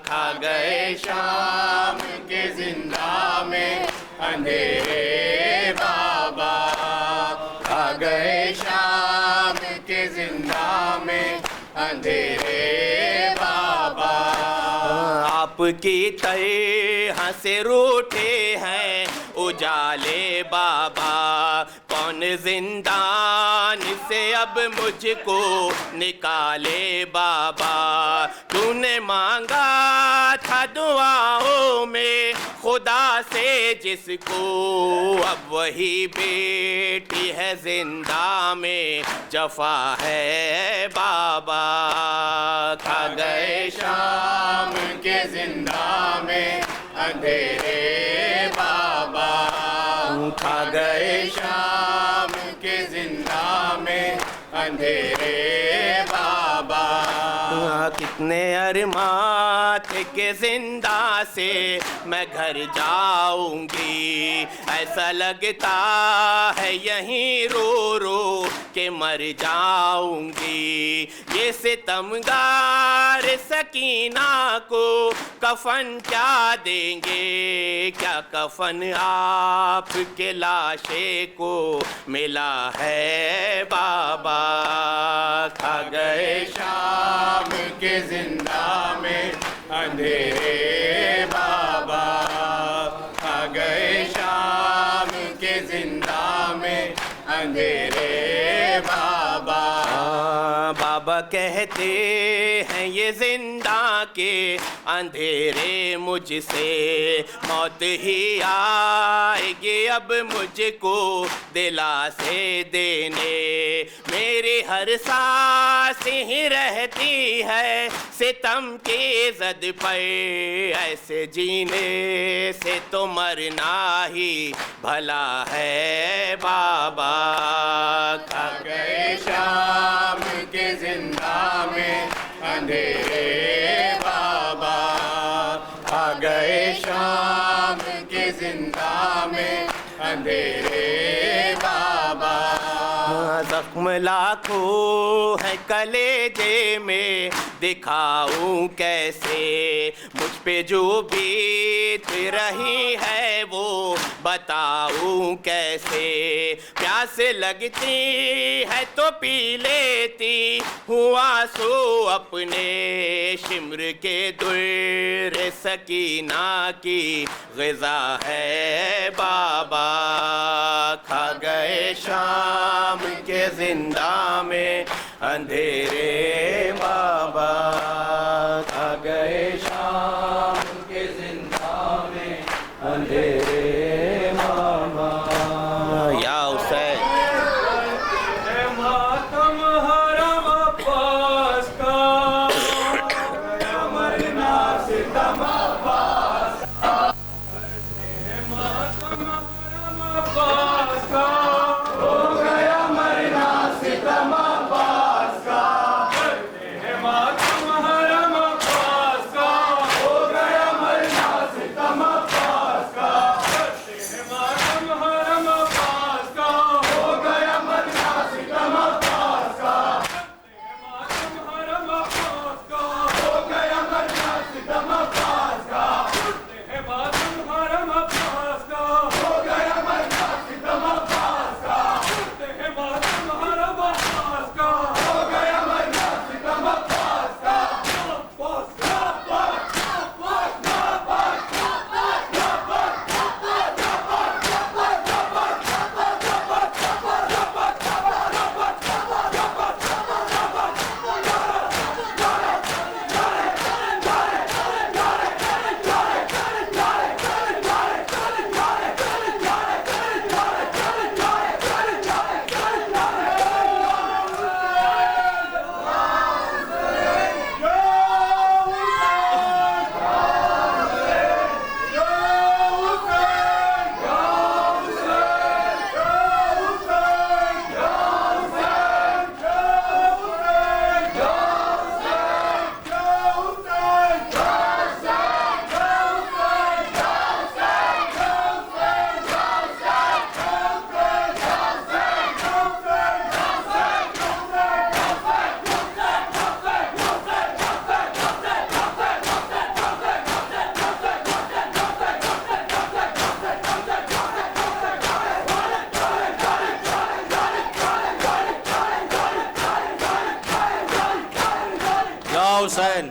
کھا گئے شام کے زندان میں اندھیرے بابا کھا گئے شام کے زندان میں اندھیرے بابا آپ کی طرح سے روٹھے ہیں اجالے بابا کون زندان سے اب مجھ کو نکالے بابا تو نے مانگا تھا دعاؤں میں خدا سے جس کو اب وہی بیٹی ہے زندہ میں جفا ہے بابا کھا گئے شام کے زندان میں اندھیرے بابا کھا گئے شام کے زندان میں اندھیرے بابا کتنے ارمان تھے کے زندہ سے میں گھر جاؤں گی، ایسا لگتا ہے یہیں رو رو کے مر جاؤں گی۔ یہ ستمگار سکینہ کو کفن کیا دیں گے، کیا کفن آپ کے لاشے کو ملا ہے بابا؟ کھا گئے شام کے زندہ میں اندھیرے بابا، کھا گئے شام کے زندہ میں اندھیرے بابا۔ بابا کہتے ہیں یہ زندہ کے اندھیرے مجھ سے موت ہی آئے گی اب مجھ کو دلاسے دینے، میری ہر سانس ہی رہتی ہے ستم کی زد پر، ایسے جینے سے تو مرنا ہی بھلا ہے بابا۔ کھا گئے شام کے زندہ میں اندھیرے بابا، کھا گئے شام کے زندہ میں اندھیرے بابا۔ زخم لاکھوں ہے کلیجے میں دکھاؤں کیسے، مجھ پہ جو بیت رہی ہے وہ بتاؤں کیسے، پیاس لگتی ہے تو پی لیتی ہوں آنسو اپنے، شمر کے در سکینہ کی غذا ہے بابا۔ کھا گئے شام کے زندہ میں اندھیرے بابا، کھا گئے شام کے زندہ میں اندھیرے بابا۔ یا حسین ماتم حرم عباس کا، مرنا ستم عباس کا، ماتم حرم عباس کا، ہو گیا مرنا ستم عباس کا، ماتم حرم عباس کا، ہو گیا مرنا ستم عباس کا، ماتم حرم عباس کا، ہو گیا مرنا ستم عباس کا، ماتم حرم عباس کا، ہو گیا مرنا ستم عباس کا، ماتم حرم عباس کا، ہو گیا مرنا ستم عباس کا، ماتم حرم عباس کا، ہو گیا مرنا ستم عباس کا، حسین